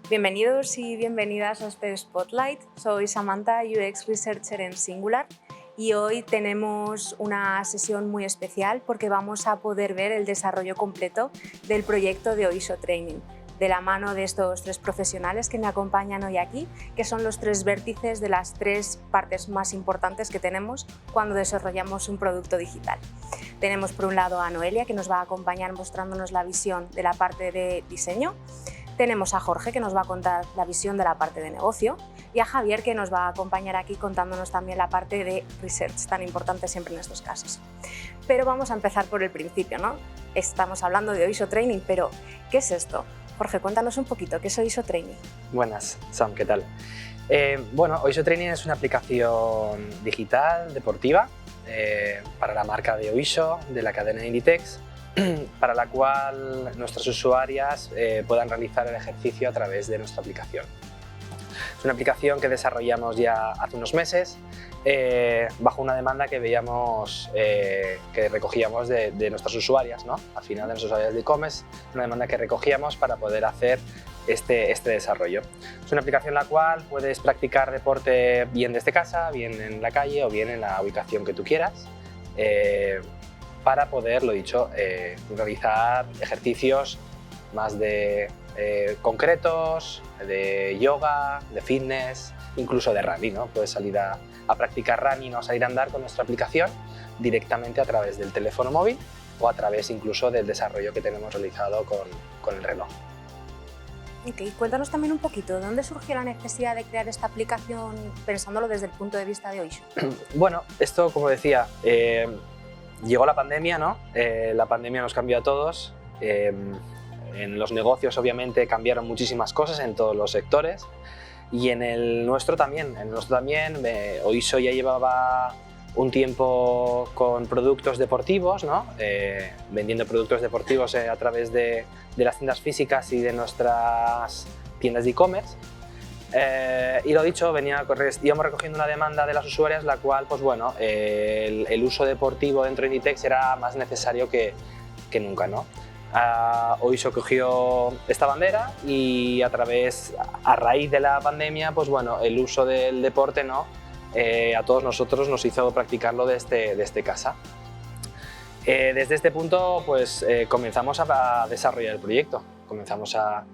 Bienvenidos y bienvenidas a este Spotlight. Soy Samantha, UX Researcher en Singular, y hoy tenemos una sesión muy especial porque vamos a poder ver el desarrollo completo del proyecto de OISO Training, de la mano de estos tres profesionales que me acompañan hoy aquí, que son los tres vértices de las tres partes más importantes que tenemos cuando desarrollamos un producto digital. Tenemos por un lado a Noelia, que nos va a acompañar mostrándonos la visión de la parte de diseño. Tenemos a Jorge, que nos va a contar la visión de la parte de negocio, y a Javier, que nos va a acompañar aquí contándonos también la parte de research, tan importante siempre en estos casos. Pero vamos a empezar por el principio, ¿no? Estamos hablando de OISO Training, pero ¿qué es esto? Jorge, cuéntanos un poquito, ¿qué es OISO Training? Buenas, Sam, ¿qué tal? Bueno, OISO Training es una aplicación digital, deportiva, para la marca de OISO, de la cadena Inditex, para la cual nuestras usuarias puedan realizar el ejercicio a través de nuestra aplicación. Es una aplicación que desarrollamos ya hace unos meses bajo una demanda que veíamos que recogíamos de nuestras usuarias, ¿no? Al final, de nuestras usuarias de e-commerce, una demanda que recogíamos para poder hacer este desarrollo. Es una aplicación en la cual puedes practicar deporte bien desde casa, bien en la calle o bien en la ubicación que tú quieras, para poder, lo dicho, realizar ejercicios más concretos, de yoga, de fitness, incluso de running, ¿no? Puedes salir a practicar running o salir a andar con nuestra aplicación directamente a través del teléfono móvil o a través incluso del desarrollo que tenemos realizado con el reloj. Ok, cuéntanos también un poquito, ¿de dónde surgió la necesidad de crear esta aplicación pensándolo desde el punto de vista de OISO? Bueno, esto, como decía, llegó la pandemia, ¿no? La pandemia nos cambió a todos. En los negocios, obviamente, cambiaron muchísimas cosas en todos los sectores, y en el nuestro también. OISO ya llevaba un tiempo con productos deportivos, ¿no? Vendiendo productos deportivos a través de las tiendas físicas y de nuestras tiendas de e-commerce. Y lo dicho, íbamos recogiendo una demanda de las usuarias, la cual, pues bueno, el uso deportivo dentro de Inditex era más necesario que nunca, ¿no? OISO cogió esta bandera y a raíz de la pandemia, pues bueno, el uso del deporte, ¿no? A todos nosotros nos hizo practicarlo desde casa. Desde este punto, pues comenzamos a desarrollar el proyecto, comenzamos a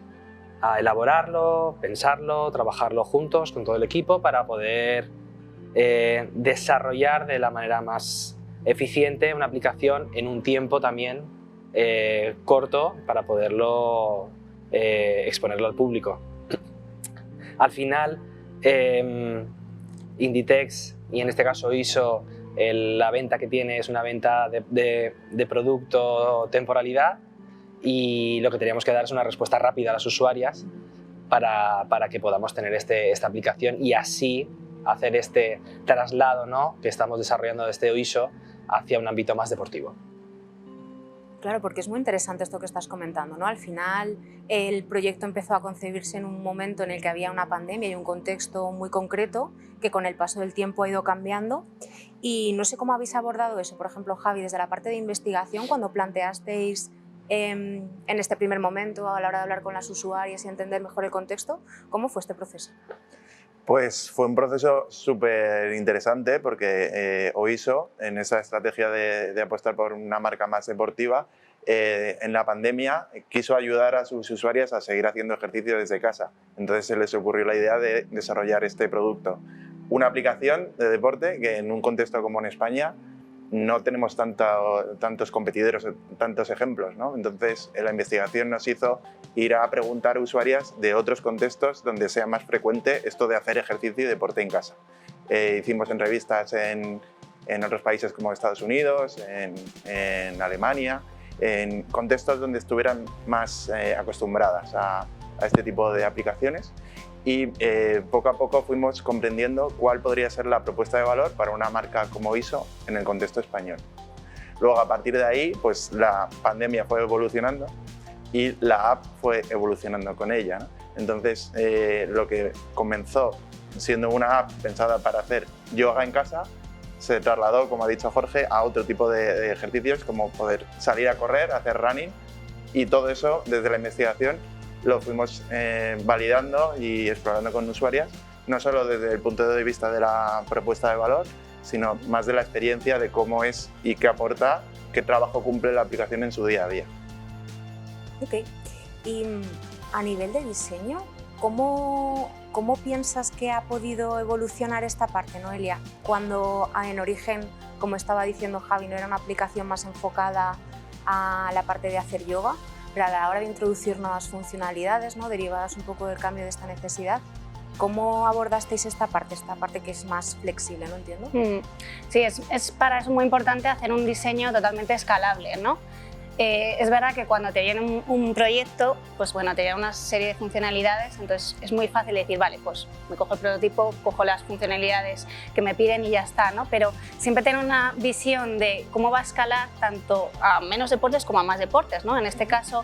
elaborarlo, pensarlo, trabajarlo juntos con todo el equipo para poder desarrollar de la manera más eficiente una aplicación en un tiempo también corto para poderlo exponerlo al público. Al final, Inditex, y en este caso OISO, la venta que tiene es una venta de producto temporalidad, y lo que teníamos que dar es una respuesta rápida a las usuarias para que podamos tener esta aplicación y así hacer este traslado, ¿no?, que estamos desarrollando desde OISO hacia un ámbito más deportivo. Claro, porque es muy interesante esto que estás comentando, ¿no? Al final, el proyecto empezó a concebirse en un momento en el que había una pandemia y un contexto muy concreto que con el paso del tiempo ha ido cambiando. Y no sé cómo habéis abordado eso, por ejemplo, Javi, desde la parte de investigación, cuando planteasteis en este primer momento, a la hora de hablar con las usuarias y entender mejor el contexto, ¿cómo fue este proceso? Pues fue un proceso súper interesante porque OISO, en esa estrategia de apostar por una marca más deportiva, en la pandemia quiso ayudar a sus usuarias a seguir haciendo ejercicio desde casa. Entonces se les ocurrió la idea de desarrollar este producto. Una aplicación de deporte que en un contexto como en España no tenemos tantos competidores, tantos ejemplos, ¿no? Entonces, la investigación nos hizo ir a preguntar a usuarias de otros contextos donde sea más frecuente esto de hacer ejercicio y deporte en casa. Hicimos entrevistas en otros países como Estados Unidos, en Alemania, en contextos donde estuvieran más acostumbradas a este tipo de aplicaciones. Y poco a poco fuimos comprendiendo cuál podría ser la propuesta de valor para una marca como OISO en el contexto español. Luego, a partir de ahí, pues la pandemia fue evolucionando y la app fue evolucionando con ella, ¿no? Entonces, lo que comenzó siendo una app pensada para hacer yoga en casa, se trasladó, como ha dicho Jorge, a otro tipo de ejercicios, como poder salir a correr, hacer running, y todo eso desde la investigación lo fuimos validando y explorando con usuarias, no solo desde el punto de vista de la propuesta de valor, sino más de la experiencia de cómo es y qué aporta, qué trabajo cumple la aplicación en su día a día. Ok. Y a nivel de diseño, ¿cómo piensas que ha podido evolucionar esta parte, Noelia? Cuando en origen, como estaba diciendo Javi, no era una aplicación más enfocada a la parte de hacer yoga, pero a la hora de introducir nuevas funcionalidades, ¿no?, derivadas un poco del cambio de esta necesidad, ¿cómo abordasteis esta parte que es más flexible, no entiendo? Sí, es para eso muy importante hacer un diseño totalmente escalable, ¿no? Es verdad que cuando te viene un proyecto, pues bueno, te viene una serie de funcionalidades, entonces es muy fácil decir, vale, pues me cojo el prototipo, cojo las funcionalidades que me piden y ya está, ¿no? Pero siempre tener una visión de cómo va a escalar tanto a menos deportes como a más deportes, ¿no? En este caso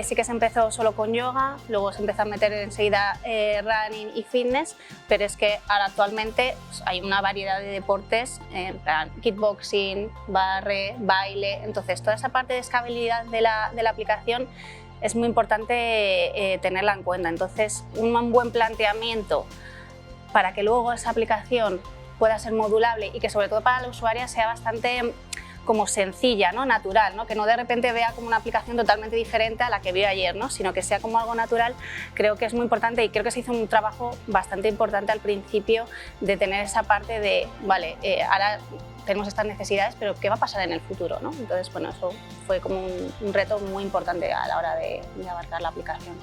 sí que se empezó solo con yoga, luego se empezó a meter enseguida running y fitness, pero es que ahora actualmente pues, hay una variedad de deportes, en plan kickboxing, barre, baile, entonces toda esa parte de escalabilidad de la aplicación es muy importante tenerla en cuenta. Entonces, un buen planteamiento para que luego esa aplicación pueda ser modulable y que sobre todo para la usuaria sea bastante como sencilla, ¿no? Natural, ¿no? Que no de repente vea como una aplicación totalmente diferente a la que vio ayer, ¿no? Sino que sea como algo natural, creo que es muy importante y creo que se hizo un trabajo bastante importante al principio de tener esa parte de, vale, ahora tenemos estas necesidades, pero ¿qué va a pasar en el futuro, ¿no? Entonces, bueno, eso fue como un reto muy importante a la hora de abarcar la aplicación.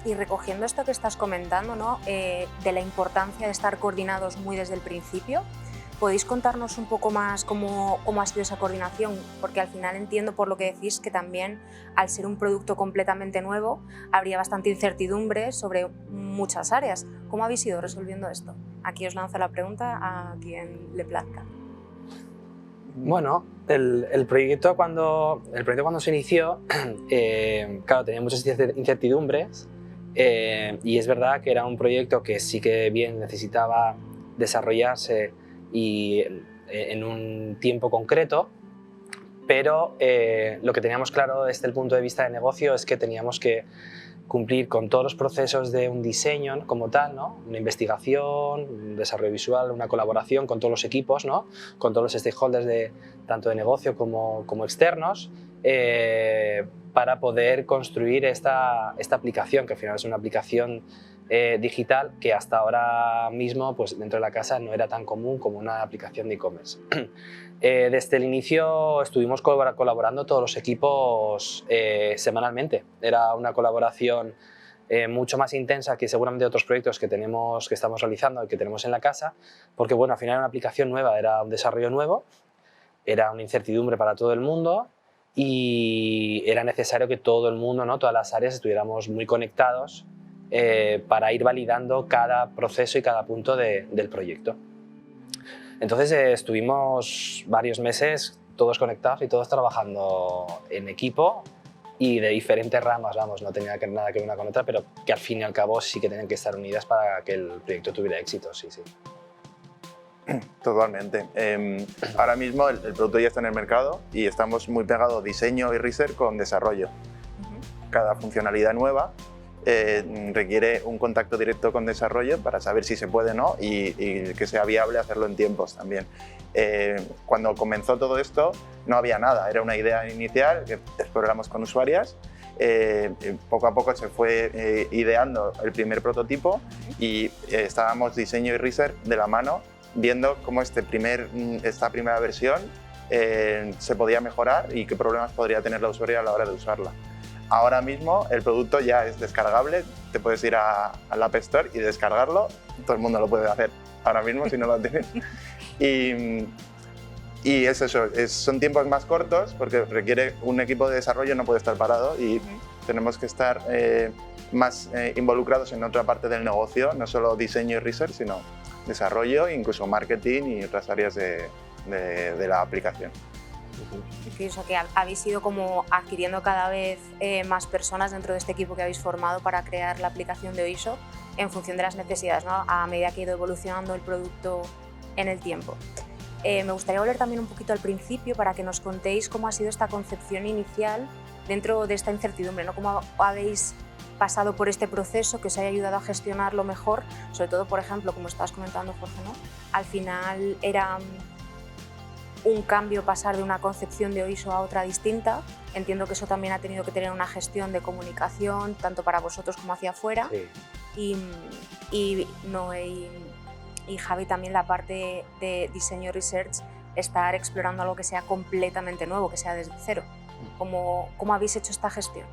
Y recogiendo esto que estás comentando, ¿no?, de la importancia de estar coordinados muy desde el principio, ¿podéis contarnos un poco más cómo ha sido esa coordinación? Porque al final entiendo por lo que decís que también, al ser un producto completamente nuevo, habría bastante incertidumbre sobre muchas áreas. ¿Cómo habéis ido resolviendo esto? Aquí os lanzo la pregunta a quien le plazca. Bueno, el proyecto cuando se inició, claro, tenía muchas incertidumbres y es verdad que era un proyecto que sí que bien necesitaba desarrollarse y en un tiempo concreto, pero lo que teníamos claro desde el punto de vista de negocio es que teníamos que cumplir con todos los procesos de un diseño como tal, ¿no? Una investigación, un desarrollo visual, una colaboración con todos los equipos, ¿no? Con todos los stakeholders tanto de negocio como externos, para poder construir esta aplicación, que al final es una aplicación digital que hasta ahora mismo pues, dentro de la casa no era tan común como una aplicación de e-commerce. Desde el inicio estuvimos colaborando todos los equipos semanalmente. Era una colaboración mucho más intensa que seguramente otros proyectos que estamos realizando y que tenemos en la casa, porque bueno, al final era una aplicación nueva, era un desarrollo nuevo, era una incertidumbre para todo el mundo y era necesario que todo el mundo, ¿no? Todas las áreas estuviéramos muy conectados para ir validando cada proceso y cada punto del proyecto. Entonces estuvimos varios meses todos conectados y todos trabajando en equipo y de diferentes ramas, vamos, no tenía nada que ver una con otra, pero que al fin y al cabo sí que tenían que estar unidas para que el proyecto tuviera éxito, sí, sí. Totalmente. Ahora mismo el producto ya está en el mercado y estamos muy pegados diseño y research con desarrollo. Cada funcionalidad nueva requiere un contacto directo con desarrollo para saber si se puede o no y que sea viable hacerlo en tiempos también. Cuando comenzó todo esto no había nada, era una idea inicial que exploramos con usuarias. Poco a poco se fue ideando el primer prototipo y estábamos diseño y research de la mano viendo cómo esta primera versión se podía mejorar y qué problemas podría tener la usuaria a la hora de usarla. Ahora mismo el producto ya es descargable, te puedes ir a la App Store y descargarlo, todo el mundo lo puede hacer ahora mismo si no lo tienes. Y es eso, son tiempos más cortos porque requiere un equipo de desarrollo, no puede estar parado y tenemos que estar más involucrados en otra parte del negocio, no solo diseño y research, sino desarrollo, incluso marketing y otras áreas de la aplicación. Sí, o sea que habéis ido como adquiriendo cada vez más personas dentro de este equipo que habéis formado para crear la aplicación de Oiso en función de las necesidades, ¿no? A medida que ha ido evolucionando el producto en el tiempo. Me gustaría volver también un poquito al principio para que nos contéis cómo ha sido esta concepción inicial dentro de esta incertidumbre, ¿no? Cómo habéis pasado por este proceso que os haya ayudado a gestionarlo mejor, sobre todo, por ejemplo, como estabas comentando, Jorge, ¿no? Al final era un cambio pasar de una concepción de OISO a otra distinta. Entiendo que eso también ha tenido que tener una gestión de comunicación, tanto para vosotros como hacia afuera. Sí. Y Noé y Javi también la parte de diseño research, estar explorando algo que sea completamente nuevo, que sea desde cero. ¿Cómo habéis hecho esta gestión?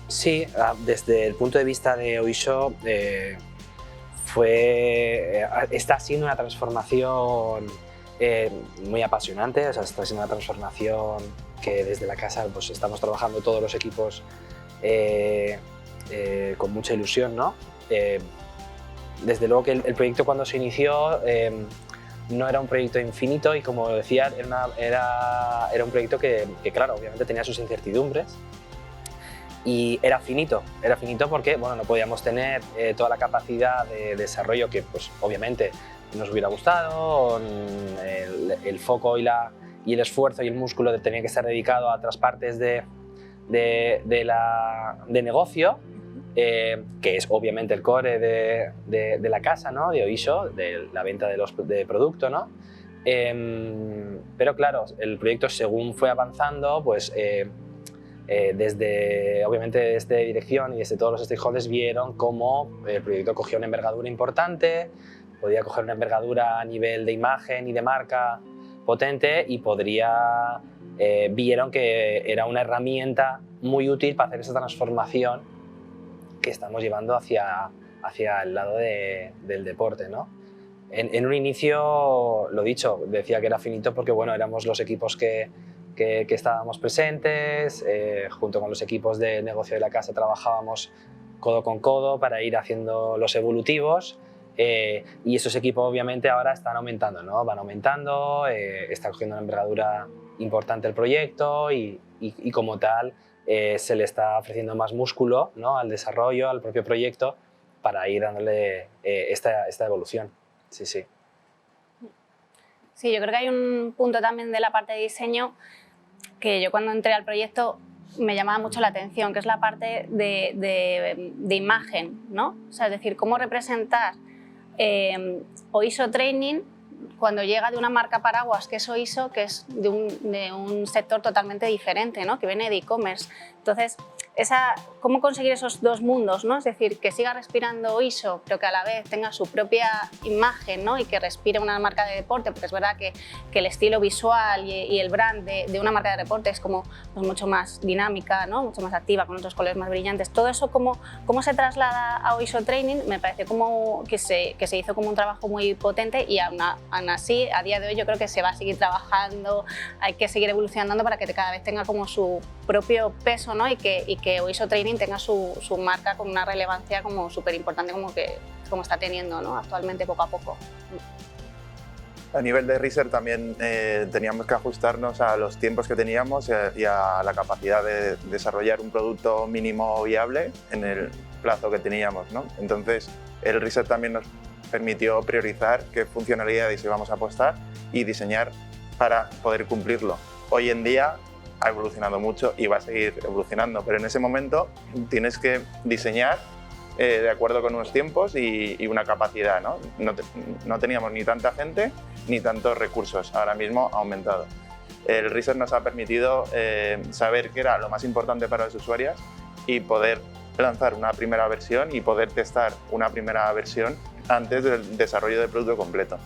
Sí, desde el punto de vista de OISO está siendo una transformación muy apasionante, o sea, está siendo una transformación que desde la casa pues, estamos trabajando todos los equipos con mucha ilusión, ¿no? Desde luego que el proyecto cuando se inició no era un proyecto infinito y, como decía, era un proyecto que, claro, obviamente tenía sus incertidumbres y era finito porque, bueno, no podíamos tener toda la capacidad de desarrollo que, pues, obviamente nos hubiera gustado, el foco y el esfuerzo y el músculo tenía que estar dedicado a otras partes de negocio, que es obviamente el core de la casa, ¿no? De OISO, de la venta de producto, ¿no? Pero claro, el proyecto, según fue avanzando, pues obviamente desde dirección y desde todos los stakeholders vieron cómo el proyecto cogía una envergadura importante, podía coger una envergadura a nivel de imagen y de marca potente y vieron que era una herramienta muy útil para hacer esa transformación que estamos llevando hacia el lado del deporte, ¿no? En un inicio, lo dicho, decía que era finito porque, bueno, éramos los equipos que estábamos presentes, junto con los equipos de negocio de la casa trabajábamos codo con codo para ir haciendo los evolutivos, y esos equipos obviamente ahora están aumentando, ¿no? Van aumentando, está cogiendo una envergadura importante el proyecto y como tal se le está ofreciendo más músculo, ¿no? Al desarrollo, al propio proyecto, para ir dándole esta evolución. Sí, sí. Sí, yo creo que hay un punto también de la parte de diseño que yo cuando entré al proyecto me llamaba mucho la atención, que es la parte de imagen, ¿no? O sea, es decir, cómo representar OISO Training cuando llega de una marca paraguas que es OISO, que es de un sector totalmente diferente, ¿no? Que viene de e-commerce. Entonces, cómo conseguir esos dos mundos, ¿no? Es decir, que siga respirando OISO, pero que a la vez tenga su propia imagen, ¿no? Y que respire una marca de deporte, porque es verdad que el estilo visual y el brand de una marca de deporte es como pues, mucho más dinámica, ¿no? Mucho más activa, con otros colores más brillantes. Todo eso, cómo se traslada a OISO Training, me parece como que se hizo como un trabajo muy potente y aún así, a día de hoy yo creo que se va a seguir trabajando, hay que seguir evolucionando para que cada vez tenga como su propio peso, ¿no? Y que OISO Training tenga su marca con una relevancia como súper importante como está teniendo, ¿no? Actualmente poco a poco. A nivel de research también teníamos que ajustarnos a los tiempos que teníamos y a la capacidad de desarrollar un producto mínimo viable en el plazo que teníamos, ¿no? Entonces el research también nos permitió priorizar qué funcionalidades íbamos a apostar y diseñar para poder cumplirlo. Hoy en día ha evolucionado mucho y va a seguir evolucionando, pero en ese momento tienes que diseñar de acuerdo con unos tiempos y una capacidad, ¿no? No teníamos ni tanta gente ni tantos recursos, ahora mismo ha aumentado. El research nos ha permitido saber qué era lo más importante para los usuarios y poder lanzar una primera versión y poder testar una primera versión antes del desarrollo del producto completo.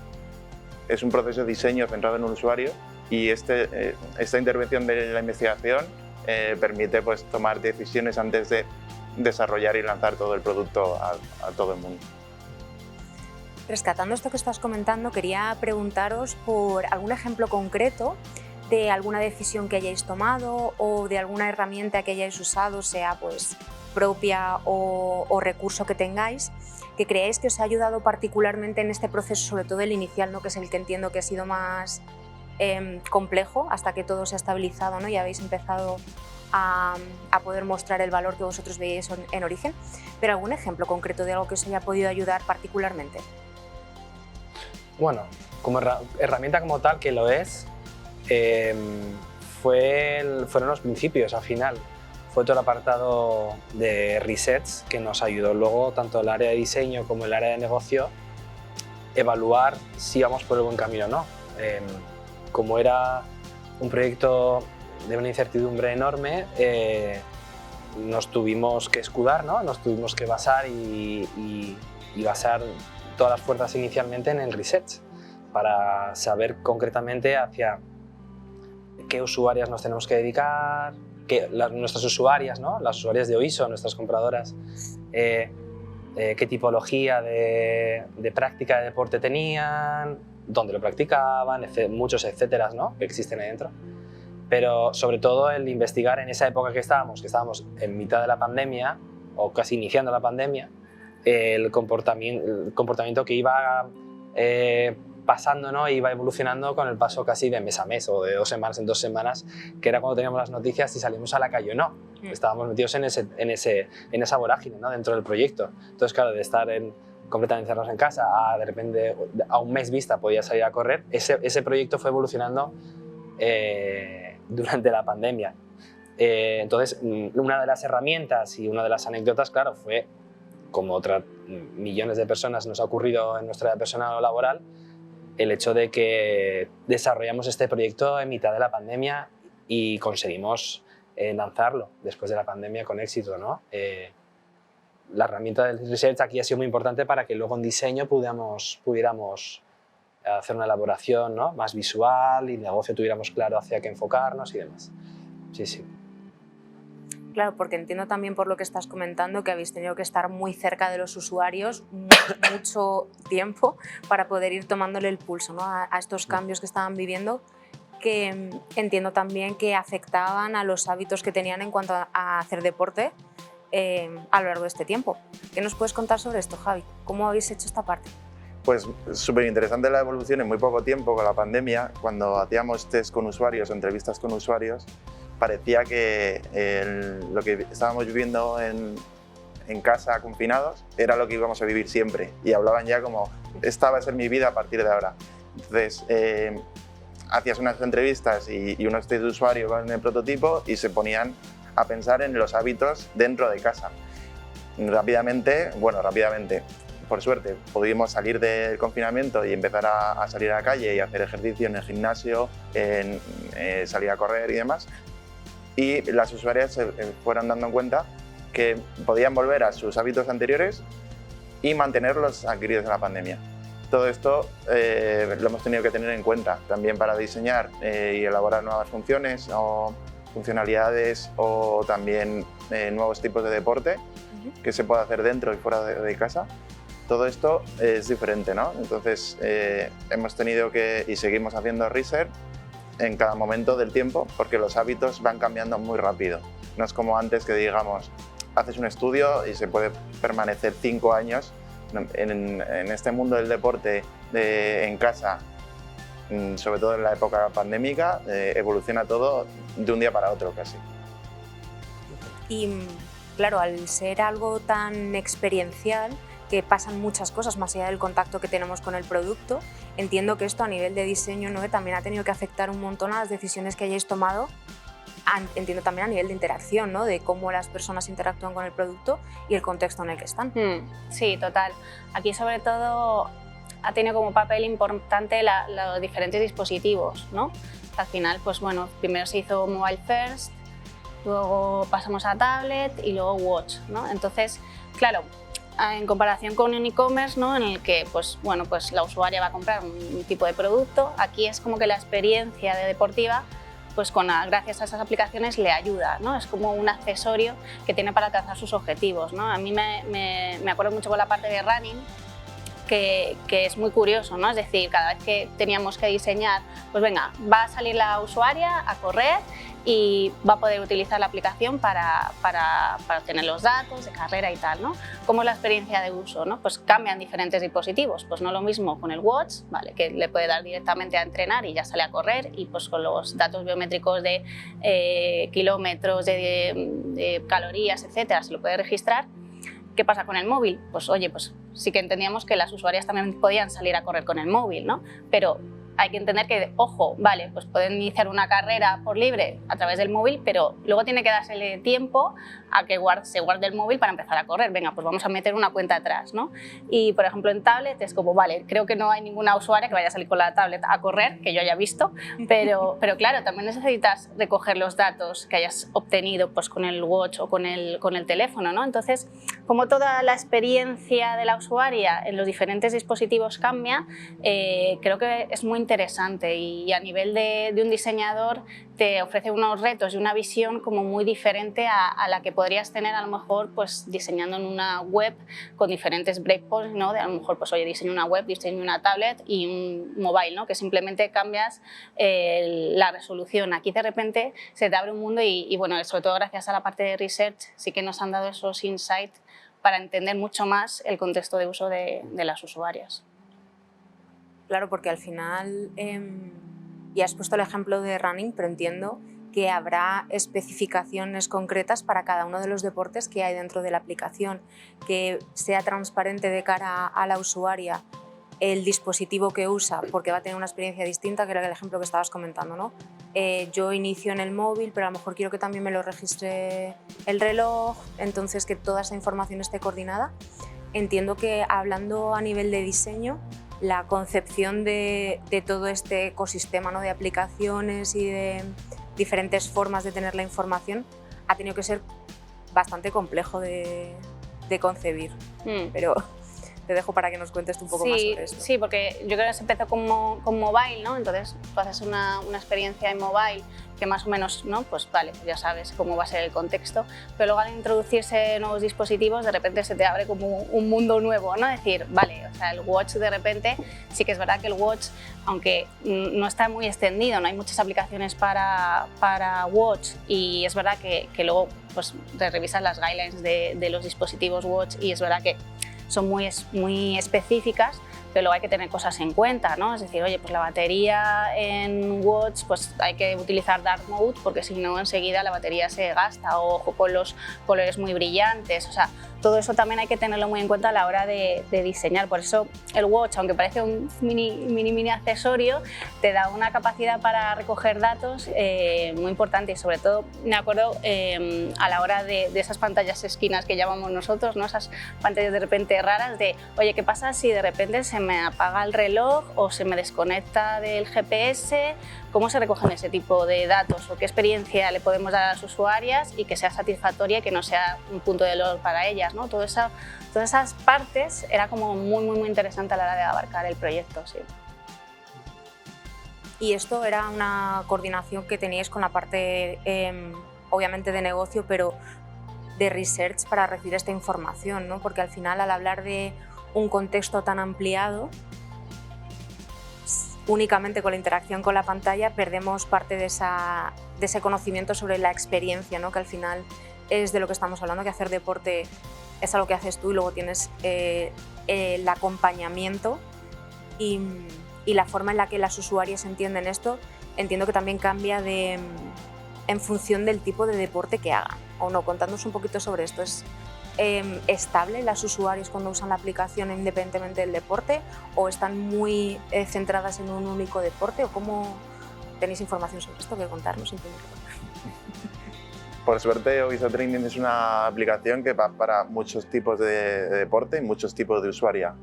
Es un proceso de diseño centrado en un usuario y esta intervención de la investigación permite pues, tomar decisiones antes de desarrollar y lanzar todo el producto a todo el mundo. Rescatando esto que estás comentando, quería preguntaros por algún ejemplo concreto de alguna decisión que hayáis tomado o de alguna herramienta que hayáis usado, sea pues propia o recurso que tengáis, que creáis que os ha ayudado particularmente en este proceso, sobre todo el inicial, ¿no? Que es el que entiendo que ha sido más complejo hasta que todo se ha estabilizado, ¿no? Y habéis empezado a poder mostrar el valor que vosotros veíais en origen, pero algún ejemplo concreto de algo que os haya podido ayudar particularmente. Bueno, como herramienta como tal que lo es, fueron los principios al final. O fue todo el apartado de research que nos ayudó luego tanto el área de diseño como el área de negocio evaluar si íbamos por el buen camino o no. Como era un proyecto de una incertidumbre enorme, nos tuvimos que escudar, ¿no? Nos tuvimos que basar y basar todas las fuerzas inicialmente en el research para saber concretamente hacia qué usuarias nos tenemos que dedicar, nuestras usuarias, ¿no? Las usuarias de OISO, nuestras compradoras, qué tipología de práctica de deporte tenían, dónde lo practicaban, muchos etcéteras, ¿no? Que existen ahí dentro. Pero sobre todo el investigar en esa época que estábamos en mitad de la pandemia o casi iniciando la pandemia, el comportamiento que iba pasando, ¿no? Iba evolucionando con el paso casi de mes a mes o de 2 semanas en 2 semanas, que era cuando teníamos las noticias si salimos a la calle o no. Estábamos metidos en esa vorágine, ¿no? Dentro del proyecto. Entonces, claro, de estar completamente encerrados en casa a de repente a un mes vista podía salir a correr, ese proyecto fue evolucionando durante la pandemia. Entonces, una de las herramientas y una de las anécdotas, claro, fue, como otras millones de personas nos ha ocurrido en nuestra vida personal o laboral, el hecho de que desarrollamos este proyecto en mitad de la pandemia y conseguimos lanzarlo después de la pandemia con éxito, ¿no? La herramienta del research aquí ha sido muy importante para que luego en diseño pudiéramos hacer una elaboración, ¿no? Más visual y el negocio tuviéramos claro hacia qué enfocarnos y demás. Sí, sí. Claro, porque entiendo también por lo que estás comentando que habéis tenido que estar muy cerca de los usuarios mucho tiempo para poder ir tomándole el pulso, ¿no? a estos cambios que estaban viviendo, que entiendo también que afectaban a los hábitos que tenían en cuanto a hacer deporte a lo largo de este tiempo. ¿Qué nos puedes contar sobre esto, Javi? ¿Cómo habéis hecho esta parte? Pues súper interesante la evolución en muy poco tiempo con la pandemia. Cuando hacíamos test con usuarios o entrevistas con usuarios, parecía que lo que estábamos viviendo en casa confinados era lo que íbamos a vivir siempre y hablaban ya como esta va a ser mi vida a partir de ahora. Entonces hacías unas entrevistas y unos test de usuario con el prototipo y se ponían a pensar en los hábitos dentro de casa. Rápidamente, por suerte, pudimos salir del confinamiento y empezar a salir a la calle y hacer ejercicio en el gimnasio, salir a correr y demás. Y las usuarias se fueron dando cuenta que podían volver a sus hábitos anteriores y mantenerlos adquiridos en la pandemia. Todo esto lo hemos tenido que tener en cuenta también para diseñar y elaborar nuevas funciones o funcionalidades o también nuevos tipos de deporte que se puede hacer dentro y fuera de casa. Todo esto es diferente, ¿no? Entonces hemos tenido que y seguimos haciendo research en cada momento del tiempo porque los hábitos van cambiando muy rápido. No es como antes que digamos, haces un estudio y se puede permanecer 5 años. En este mundo del deporte en casa, sobre todo en la época pandémica, evoluciona todo de un día para otro casi. Y claro, al ser algo tan experiencial, que pasan muchas cosas más allá del contacto que tenemos con el producto, entiendo que esto a nivel de diseño, ¿no? También ha tenido que afectar un montón a las decisiones que hayáis tomado, entiendo también a nivel de interacción, ¿no? De cómo las personas interactúan con el producto y el contexto en el que están. Sí, total. Aquí sobre todo ha tenido como papel importante los diferentes dispositivos, ¿no? Al final, pues bueno, primero se hizo Mobile First, luego pasamos a Tablet y luego Watch, ¿no? Entonces, claro, en comparación con un e-commerce, ¿no? En el que pues, bueno, pues la usuaria va a comprar un tipo de producto, aquí es como que la experiencia de deportiva, pues gracias a esas aplicaciones le ayuda, ¿no? Es como un accesorio que tiene para alcanzar sus objetivos, ¿no? A mí me acuerdo mucho con la parte de running, que es muy curioso, ¿no? Es decir, cada vez que teníamos que diseñar, pues venga, va a salir la usuaria a correr y va a poder utilizar la aplicación para obtener los datos de carrera y tal, ¿no? ¿Cómo es la experiencia de uso, ¿no? Pues cambian diferentes dispositivos, pues no lo mismo con el Watch, ¿vale? Que le puede dar directamente a entrenar y ya sale a correr, y pues con los datos biométricos de kilómetros, de calorías, etcétera, se lo puede registrar. ¿Qué pasa con el móvil? Pues oye, pues sí que entendíamos que las usuarias también podían salir a correr con el móvil, ¿no? Pero hay que entender que, ojo, vale, pues pueden iniciar una carrera por libre a través del móvil, pero luego tiene que dársele tiempo a que se guarde el móvil para empezar a correr. Venga, pues vamos a meter una cuenta atrás, ¿no? Y, por ejemplo, en tablet es como, vale, creo que no hay ninguna usuaria que vaya a salir con la tablet a correr, que yo haya visto, pero claro, también necesitas recoger los datos que hayas obtenido pues, con el watch o con el teléfono, ¿no? Entonces, como toda la experiencia de la usuaria en los diferentes dispositivos cambia, creo que es muy interesante y a nivel de un diseñador te ofrece unos retos y una visión como muy diferente a la que podrías tener a lo mejor pues diseñando en una web con diferentes breakpoints, ¿no? De a lo mejor pues oye, diseño una web, diseño una tablet y un mobile, ¿no? Que simplemente cambias la resolución. Aquí de repente se te abre un mundo y bueno, sobre todo gracias a la parte de research sí que nos han dado esos insights para entender mucho más el contexto de uso de las usuarias. Claro, porque al final ya has puesto el ejemplo de running, pero entiendo que habrá especificaciones concretas para cada uno de los deportes que hay dentro de la aplicación, que sea transparente de cara a la usuaria el dispositivo que usa, porque va a tener una experiencia distinta, que era el ejemplo que estabas comentando, ¿no? Yo inicio en el móvil, pero a lo mejor quiero que también me lo registre el reloj, entonces que toda esa información esté coordinada. Entiendo que hablando a nivel de diseño, la concepción de todo este ecosistema, ¿no? De aplicaciones y de diferentes formas de tener la información ha tenido que ser bastante complejo de concebir, pero te dejo para que nos cuentes un poco más sobre esto. Sí, porque yo creo que se empezó con mobile, ¿no? Entonces tú haces una experiencia en mobile que más o menos, ¿no? Pues vale, ya sabes cómo va a ser el contexto, pero luego al introducirse nuevos dispositivos de repente se te abre como un mundo nuevo, ¿no? Es decir, vale, o sea, el watch de repente, sí que es verdad que el watch, aunque no está muy extendido, no hay muchas aplicaciones para watch y es verdad que luego pues revisas las guidelines de los dispositivos watch y es verdad que son muy específicas, pero luego hay que tener cosas en cuenta, ¿no? Es decir, oye, pues la batería en watch pues hay que utilizar dark mode porque si no enseguida la batería se gasta, o ojo con los colores muy brillantes, o sea, todo eso también hay que tenerlo muy en cuenta a la hora de diseñar. Por eso el watch, aunque parece un mini accesorio, te da una capacidad para recoger datos muy importante y sobre todo me acuerdo a la hora de esas pantallas esquinas que llamamos nosotros, ¿no? Esas pantallas de repente raras de, oye, ¿qué pasa si de repente se me apaga el reloj o se me desconecta del GPS? ¿Cómo se recogen ese tipo de datos o qué experiencia le podemos dar a las usuarias y que sea satisfactoria y que no sea un punto de dolor para ellas, ¿no? Todas esas partes era como muy interesante a la hora de abarcar el proyecto, sí. Y esto era una coordinación que teníais con la parte, obviamente, de negocio, pero de research para recibir esta información, ¿no? Porque al final, al hablar de un contexto tan ampliado, únicamente con la interacción con la pantalla perdemos parte de ese conocimiento sobre la experiencia, ¿no? Que al final es de lo que estamos hablando, que hacer deporte es algo que haces tú y luego tienes el acompañamiento y la forma en la que las usuarias entienden esto, entiendo que también cambia en función del tipo de deporte que hagan. ¿O no? Contándonos un poquito sobre esto. ¿Es estable las usuarios cuando usan la aplicación independientemente del deporte o están muy centradas en un único deporte? ¿O cómo tenéis información sobre esto que contarnos en primer lugar? Por suerte, Oizo Training es una aplicación que va para muchos tipos de deporte y muchos tipos de usuaria.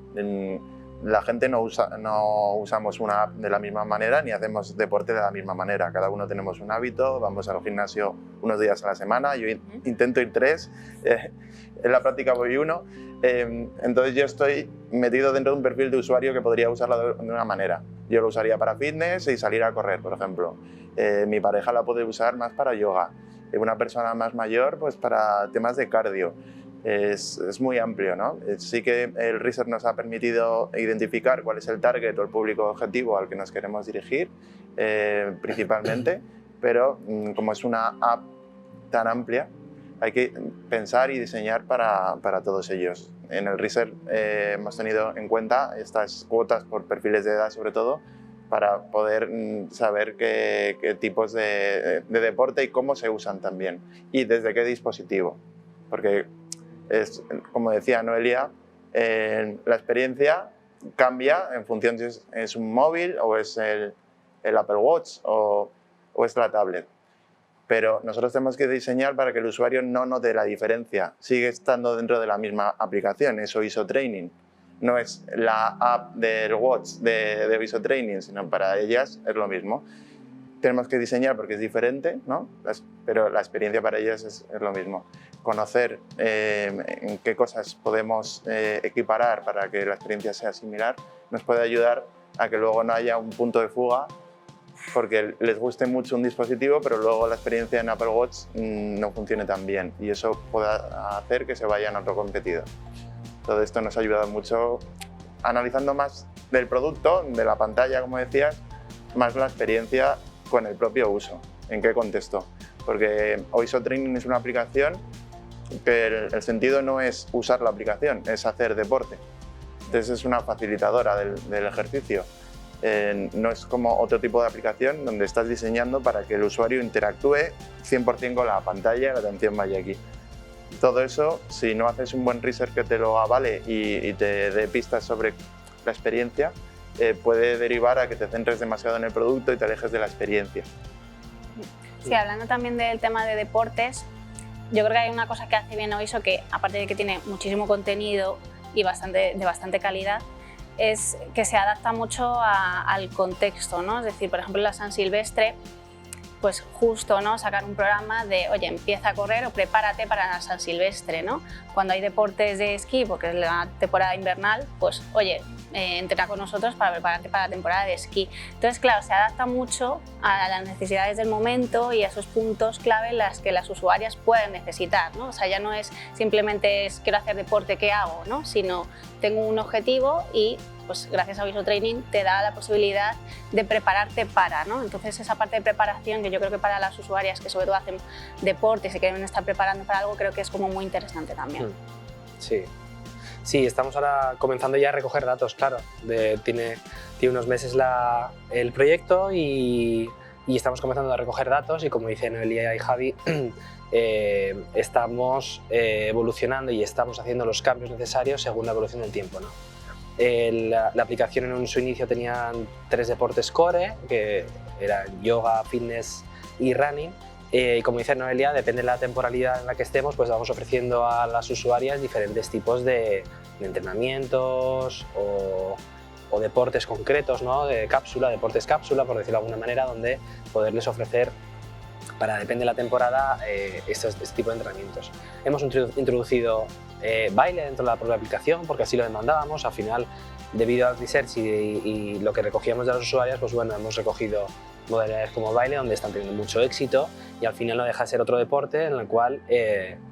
La gente no usamos una app de la misma manera ni hacemos deporte de la misma manera. Cada uno tenemos un hábito, vamos al gimnasio unos días a la semana, yo intento ir 3, en la práctica voy 1. Entonces yo estoy metido dentro de un perfil de usuario que podría usarlo de una manera. Yo lo usaría para fitness y salir a correr, por ejemplo. Mi pareja la puede usar más para yoga. Una persona más mayor pues para temas de cardio. Es muy amplio, ¿no? Sí que el research nos ha permitido identificar cuál es el target o el público objetivo al que nos queremos dirigir, principalmente, pero como es una app tan amplia, hay que pensar y diseñar para todos ellos. En el research hemos tenido en cuenta estas cuotas por perfiles de edad, sobre todo, para poder saber qué tipos de deporte y cómo se usan también, y desde qué dispositivo. Porque, como decía Noelia, la experiencia cambia en función si es un móvil o es el Apple Watch o es la tablet. Pero nosotros tenemos que diseñar para que el usuario no note la diferencia. Sigue estando dentro de la misma aplicación, es OISO Training. No es la app del Watch de OISO Training, sino para ellas es lo mismo. Tenemos que diseñar porque es diferente, ¿no? Pero la experiencia para ellas es lo mismo. Conocer en qué cosas podemos equiparar para que la experiencia sea similar nos puede ayudar a que luego no haya un punto de fuga porque les guste mucho un dispositivo, pero luego la experiencia en Apple Watch no funcione tan bien y eso puede hacer que se vayan a otro competidor. Todo esto nos ha ayudado mucho analizando más del producto, de la pantalla, como decías, más la experiencia con el propio uso. ¿En qué contexto? Porque OISO Training es una aplicación que el sentido no es usar la aplicación, es hacer deporte. Entonces es una facilitadora del ejercicio. No es como otro tipo de aplicación donde estás diseñando para que el usuario interactúe 100% con la pantalla y la atención vaya aquí. Todo eso, si no haces un buen research que te lo avale y te dé pistas sobre la experiencia, puede derivar a que te centres demasiado en el producto y te alejes de la experiencia. Sí, hablando también del tema de deportes, yo creo que hay una cosa que hace bien OISO, que aparte de que tiene muchísimo contenido y de bastante calidad, es que se adapta mucho al contexto, ¿no? Es decir, por ejemplo, la San Silvestre, pues justo, ¿no? Sacar un programa de, oye, empieza a correr o prepárate para la San Silvestre, ¿no? Cuando hay deportes de esquí, porque es la temporada invernal, pues, oye, entrena con nosotros para prepararte para la temporada de esquí. Entonces, claro, se adapta mucho a las necesidades del momento y a esos puntos clave en las que las usuarias pueden necesitar, ¿no? O sea, ya no es simplemente quiero hacer deporte, ¿qué hago?, ¿no? Sino tengo un objetivo y pues gracias a OISO Training te da la posibilidad de prepararte para, ¿no? Entonces esa parte de preparación que yo creo que para las usuarias que sobre todo hacen deporte y se quieren estar preparando para algo, creo que es como muy interesante también. Sí. Sí, estamos ahora comenzando ya a recoger datos, claro. Tiene unos meses el proyecto y estamos comenzando a recoger datos y como dicen Noelia y Javi, estamos evolucionando y estamos haciendo los cambios necesarios según la evolución del tiempo, ¿no? La aplicación en su inicio tenía 3 deportes core, que eran yoga, fitness y running. Y como dice Noelia, depende de la temporalidad en la que estemos, pues vamos ofreciendo a las usuarias diferentes tipos de entrenamientos o deportes concretos, ¿no? Deportes cápsula, por decirlo de alguna manera, donde poderles ofrecer, depende de la temporada, este tipo de entrenamientos. Hemos introducido baile dentro de la propia aplicación porque así lo demandábamos. Al final, debido al research y lo que recogíamos de las usuarias, pues bueno, hemos recogido modalidades como baile donde están teniendo mucho éxito y al final no deja de ser otro deporte en el cual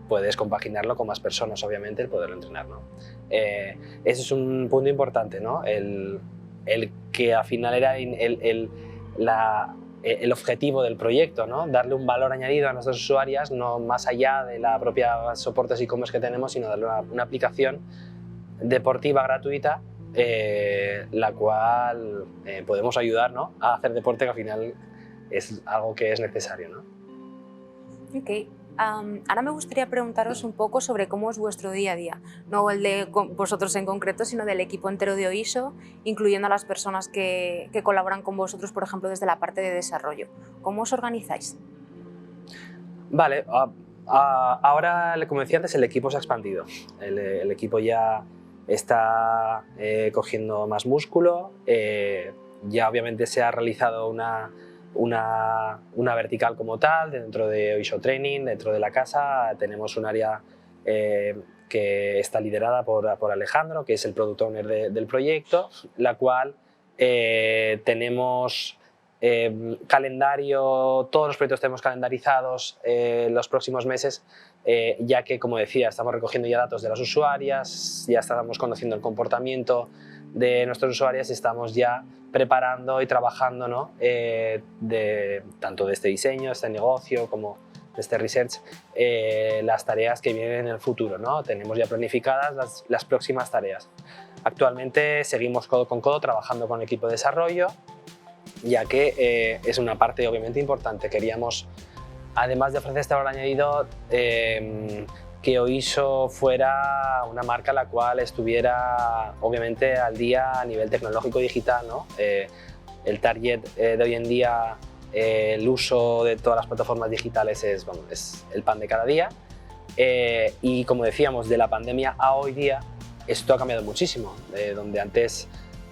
puedes compaginarlo con más personas, obviamente, el poderlo entrenar, ¿no? Ese es un punto importante, ¿no? El que al final era el objetivo del proyecto, ¿no? Darle un valor añadido a nuestras usuarias, no más allá de la propia soportes e-commerce que tenemos, sino darle una aplicación deportiva gratuita, la cual podemos ayudar, ¿no?, a hacer deporte, que al final es algo que es necesario, ¿no? Ok. Ahora me gustaría preguntaros un poco sobre cómo es vuestro día a día, no el de vosotros en concreto, sino del equipo entero de OISO, incluyendo a las personas que colaboran con vosotros, por ejemplo, desde la parte de desarrollo. ¿Cómo os organizáis? Vale, ahora, como decía antes, el equipo se ha expandido. El equipo ya está cogiendo más músculo, ya obviamente se ha realizado una vertical como tal dentro de OISO Training. Dentro de la casa tenemos un área que está liderada por Alejandro, que es el product owner del proyecto, la cual tenemos calendario, todos los proyectos tenemos calendarizados los próximos meses, ya que, como decía, estamos recogiendo ya datos de las usuarias, ya estamos conociendo el comportamiento de nuestras usuarias y estamos ya preparando y trabajando, ¿no?, tanto de este diseño, este negocio, como de este research, las tareas que vienen en el futuro, ¿no? Tenemos ya planificadas las próximas tareas. Actualmente seguimos codo con codo trabajando con el equipo de desarrollo, ya que es una parte obviamente importante. Queríamos, además de ofrecer este valor añadido, que Oiso fuera una marca la cual estuviera obviamente al día a nivel tecnológico y digital, ¿no? El target de hoy en día, el uso de todas las plataformas digitales es el pan de cada día, y como decíamos, de la pandemia a hoy día esto ha cambiado muchísimo, donde antes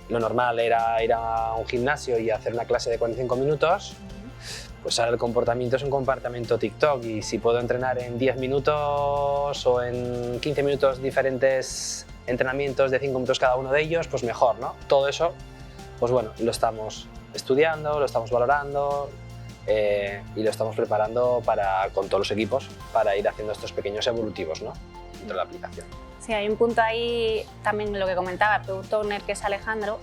lo normal era ir a un gimnasio y hacer una clase de 45 minutos, pues ahora el comportamiento es un comportamiento TikTok, y si puedo entrenar en 10 minutos o en 15 minutos diferentes entrenamientos de 5 minutos cada uno de ellos, pues mejor, ¿no? Todo eso, pues bueno, lo estamos estudiando, lo estamos valorando y lo estamos preparando con todos los equipos para ir haciendo estos pequeños evolutivos, ¿no? Dentro de la aplicación. Sí, hay un punto ahí, también lo que comentaba el Product Owner, que es Alejandro,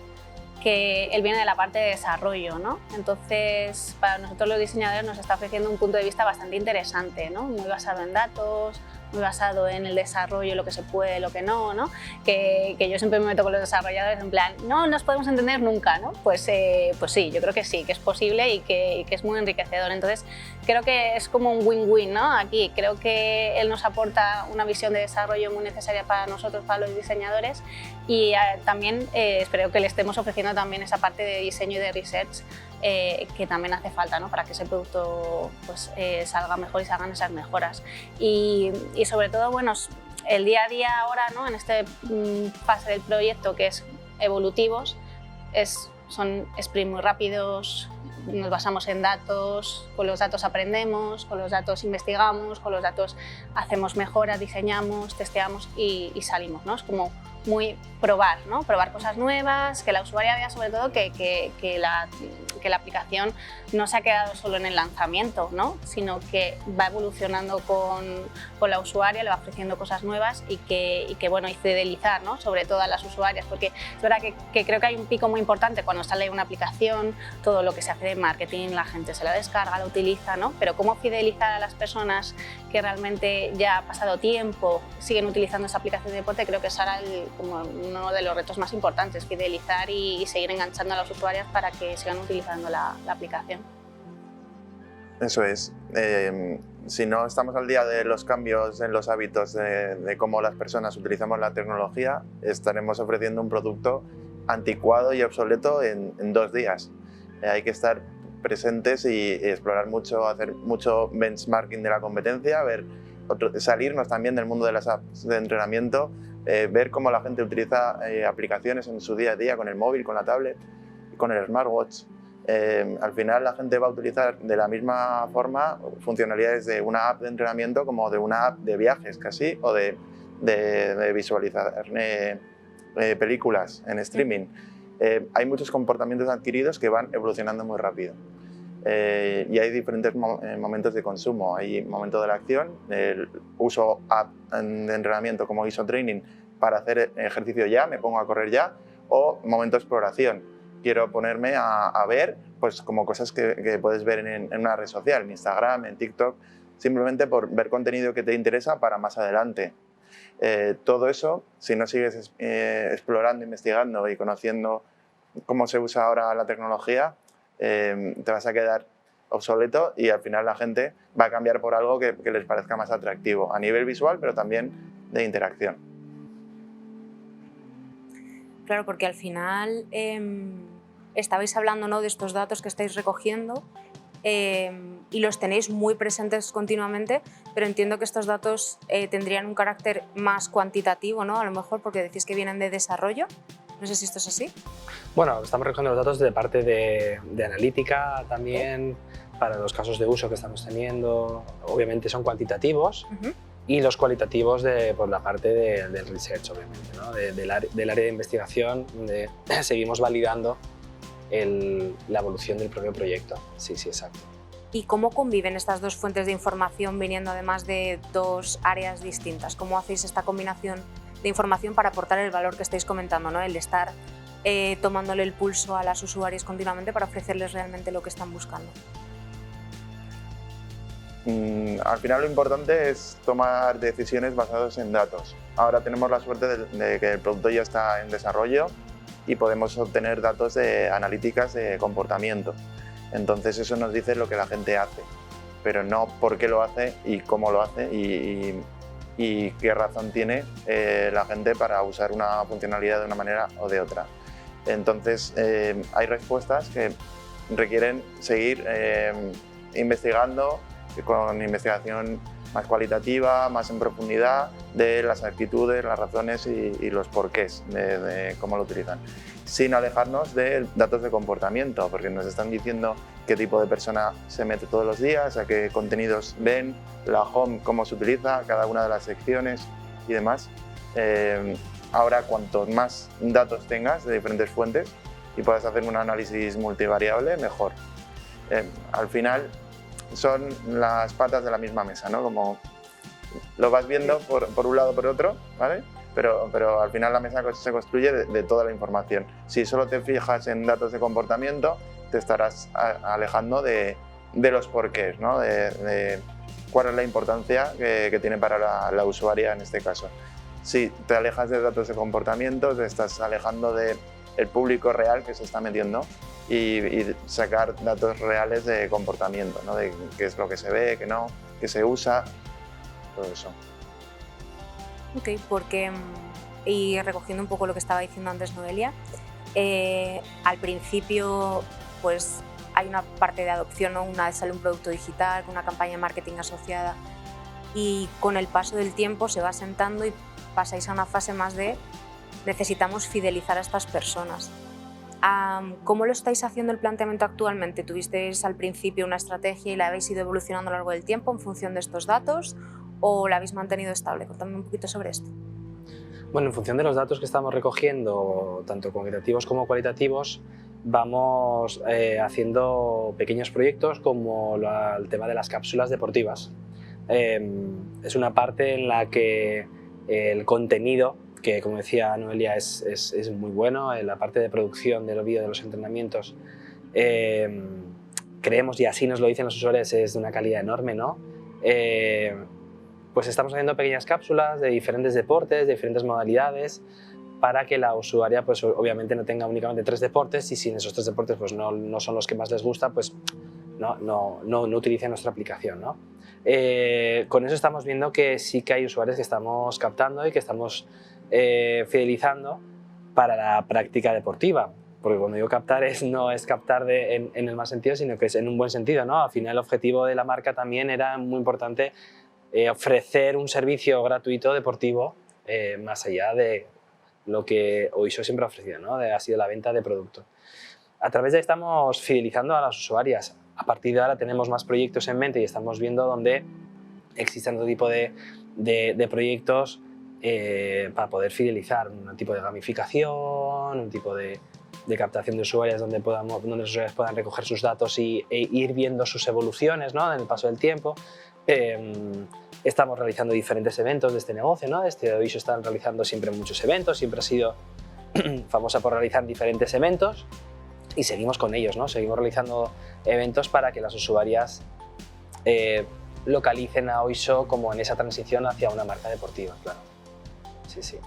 que él viene de la parte de desarrollo, ¿no? Entonces, para nosotros los diseñadores nos está ofreciendo un punto de vista bastante interesante, ¿no? Muy basado en datos, muy basado en el desarrollo, lo que se puede, lo que no, ¿no? Que yo siempre me meto con los desarrolladores en plan, no nos podemos entender nunca, ¿no? Pues sí, yo creo que sí, que es posible y que es muy enriquecedor. Entonces, creo que es como un win-win, ¿no? Aquí creo que él nos aporta una visión de desarrollo muy necesaria para nosotros, para los diseñadores, y también espero que le estemos ofreciendo también esa parte de diseño y de research que también hace falta, ¿no? Para que ese producto pues, salga mejor y salgan esas mejoras. Y sobre todo, bueno, el día a día ahora, ¿no? En este fase del proyecto que es evolutivos, son sprints muy rápidos, nos basamos en datos, con los datos aprendemos, con los datos investigamos, con los datos hacemos mejoras, diseñamos, testeamos y salimos, ¿no? Es como muy probar, ¿no? Probar cosas nuevas, que la usuaria vea sobre todo que la aplicación no se ha quedado solo en el lanzamiento, ¿no? Sino que va evolucionando con la usuaria, le va ofreciendo cosas nuevas y bueno, y fidelizar, ¿no? Sobre todo a las usuarias, porque es verdad que creo que hay un pico muy importante cuando sale una aplicación, todo lo que se hace de marketing, la gente se la descarga, la utiliza, ¿no? Pero cómo fidelizar a las personas que realmente ya ha pasado tiempo, siguen utilizando esa aplicación de deporte, creo que es ahora como uno de los retos más importantes, fidelizar y seguir enganchando a los usuarios para que sigan utilizando la aplicación. Eso es. Si no estamos al día de los cambios en los hábitos de cómo las personas utilizamos la tecnología, estaremos ofreciendo un producto anticuado y obsoleto en 2 días. Hay que estar presentes y explorar mucho, hacer mucho benchmarking de la competencia, salirnos también del mundo de las apps de entrenamiento, ver cómo la gente utiliza aplicaciones en su día a día con el móvil, con la tablet, con el smartwatch. Al final la gente va a utilizar de la misma forma funcionalidades de una app de entrenamiento como de una app de viajes casi, o de visualizar películas en streaming. Hay muchos comportamientos adquiridos que van evolucionando muy rápido. Y hay diferentes momentos de consumo. Hay momento de la acción, el uso app de entrenamiento como ISO Training para hacer ejercicio ya, me pongo a correr ya, o momento de exploración. Quiero ponerme a ver pues, como cosas que puedes ver en una red social, en Instagram, en TikTok, simplemente por ver contenido que te interesa para más adelante. Todo eso, si no sigues explorando, investigando y conociendo cómo se usa ahora la tecnología, te vas a quedar obsoleto y al final la gente va a cambiar por algo que les parezca más atractivo a nivel visual, pero también de interacción. Claro, porque al final estabais hablando, ¿no?, de estos datos que estáis recogiendo y los tenéis muy presentes continuamente, pero entiendo que estos datos tendrían un carácter más cuantitativo, ¿no? A lo mejor porque decís que vienen de desarrollo. No sé si esto es así. Bueno, estamos recogiendo los datos de parte de analítica también, para los casos de uso que estamos teniendo. Obviamente son cuantitativos, y los cualitativos por la parte del research, obviamente, ¿no? Del área de investigación, donde seguimos validando la evolución del propio proyecto. Sí, sí, exacto. ¿Y cómo conviven estas dos fuentes de información viniendo además de dos áreas distintas? ¿Cómo hacéis esta combinación de información para aportar el valor que estáis comentando, ¿no? El estar tomándole el pulso a las usuarias continuamente para ofrecerles realmente lo que están buscando? Al final lo importante es tomar decisiones basadas en datos. Ahora tenemos la suerte de que el producto ya está en desarrollo y podemos obtener datos de analíticas de comportamiento. Entonces eso nos dice lo que la gente hace, pero no por qué lo hace y cómo lo hace y y qué razón tiene la gente para usar una funcionalidad de una manera o de otra. Entonces, hay respuestas que requieren seguir investigando con investigación más cualitativa, más en profundidad de las actitudes, las razones y los porqués de cómo lo utilizan, sin alejarnos de datos de comportamiento, porque nos están diciendo qué tipo de persona se mete todos los días, a qué contenidos ven, la home, cómo se utiliza, cada una de las secciones y demás. Ahora, cuantos más datos tengas de diferentes fuentes y puedas hacer un análisis multivariable, mejor. Al final son las patas de la misma mesa, ¿no? Como lo vas viendo por un lado o por otro, ¿vale? Pero al final la mesa se construye de toda la información. Si solo te fijas en datos de comportamiento, te estarás alejando de los porqués, ¿no? De cuál es la importancia que tiene para la usuaria en este caso. Si te alejas de datos de comportamiento, te estás alejando del público real que se está metiendo y sacar datos reales de comportamiento, ¿no? De qué es lo que se ve, qué no, qué se usa, todo eso. Ok, porque, y recogiendo un poco lo que estaba diciendo antes Noelia, al principio pues hay una parte de adopción, ¿no? Una vez sale un producto digital, con una campaña de marketing asociada, y con el paso del tiempo se va asentando y pasáis a una fase más de necesitamos fidelizar a estas personas. ¿Cómo lo estáis haciendo el planteamiento actualmente? ¿Tuvisteis al principio una estrategia y la habéis ido evolucionando a lo largo del tiempo en función de estos datos o la habéis mantenido estable? Contadme un poquito sobre esto. Bueno, en función de los datos que estamos recogiendo, tanto cuantitativos como cualitativos, vamos haciendo pequeños proyectos como el tema de las cápsulas deportivas. Es una parte en la que el contenido, que como decía Noelia es muy bueno, en la parte de producción del vídeo de los entrenamientos, creemos, y así nos lo dicen los usuarios, es de una calidad enorme, ¿no? Pues estamos haciendo pequeñas cápsulas de diferentes deportes, de diferentes modalidades, para que la usuaria pues obviamente no tenga únicamente 3 deportes y si en esos 3 deportes pues no son los que más les gusta, pues no utilicen nuestra aplicación, ¿no? Con eso estamos viendo que sí que hay usuarios que estamos captando y que estamos fidelizando para la práctica deportiva, porque cuando digo captar no es captar en el mal sentido, sino que es en un buen sentido, ¿no? Al final el objetivo de la marca también era muy importante ofrecer un servicio gratuito deportivo más allá de lo que Oiso siempre ha ofrecido, ¿no? Ha sido la venta de producto. A través de ahí estamos fidelizando a las usuarias. A partir de ahora tenemos más proyectos en mente y estamos viendo dónde existen otro tipo de proyectos para poder fidelizar, un tipo de gamificación, un tipo de captación de usuarios donde los usuarios puedan recoger sus datos e ir viendo sus evoluciones, ¿no? En el paso del tiempo. Estamos realizando diferentes eventos de este negocio, ¿no? Oiso está realizando siempre muchos eventos, siempre ha sido famosa por realizar diferentes eventos y seguimos con ellos, ¿no? Seguimos realizando eventos para que las usuarias localicen a Oiso como en esa transición hacia una marca deportiva, claro. Sí, sí.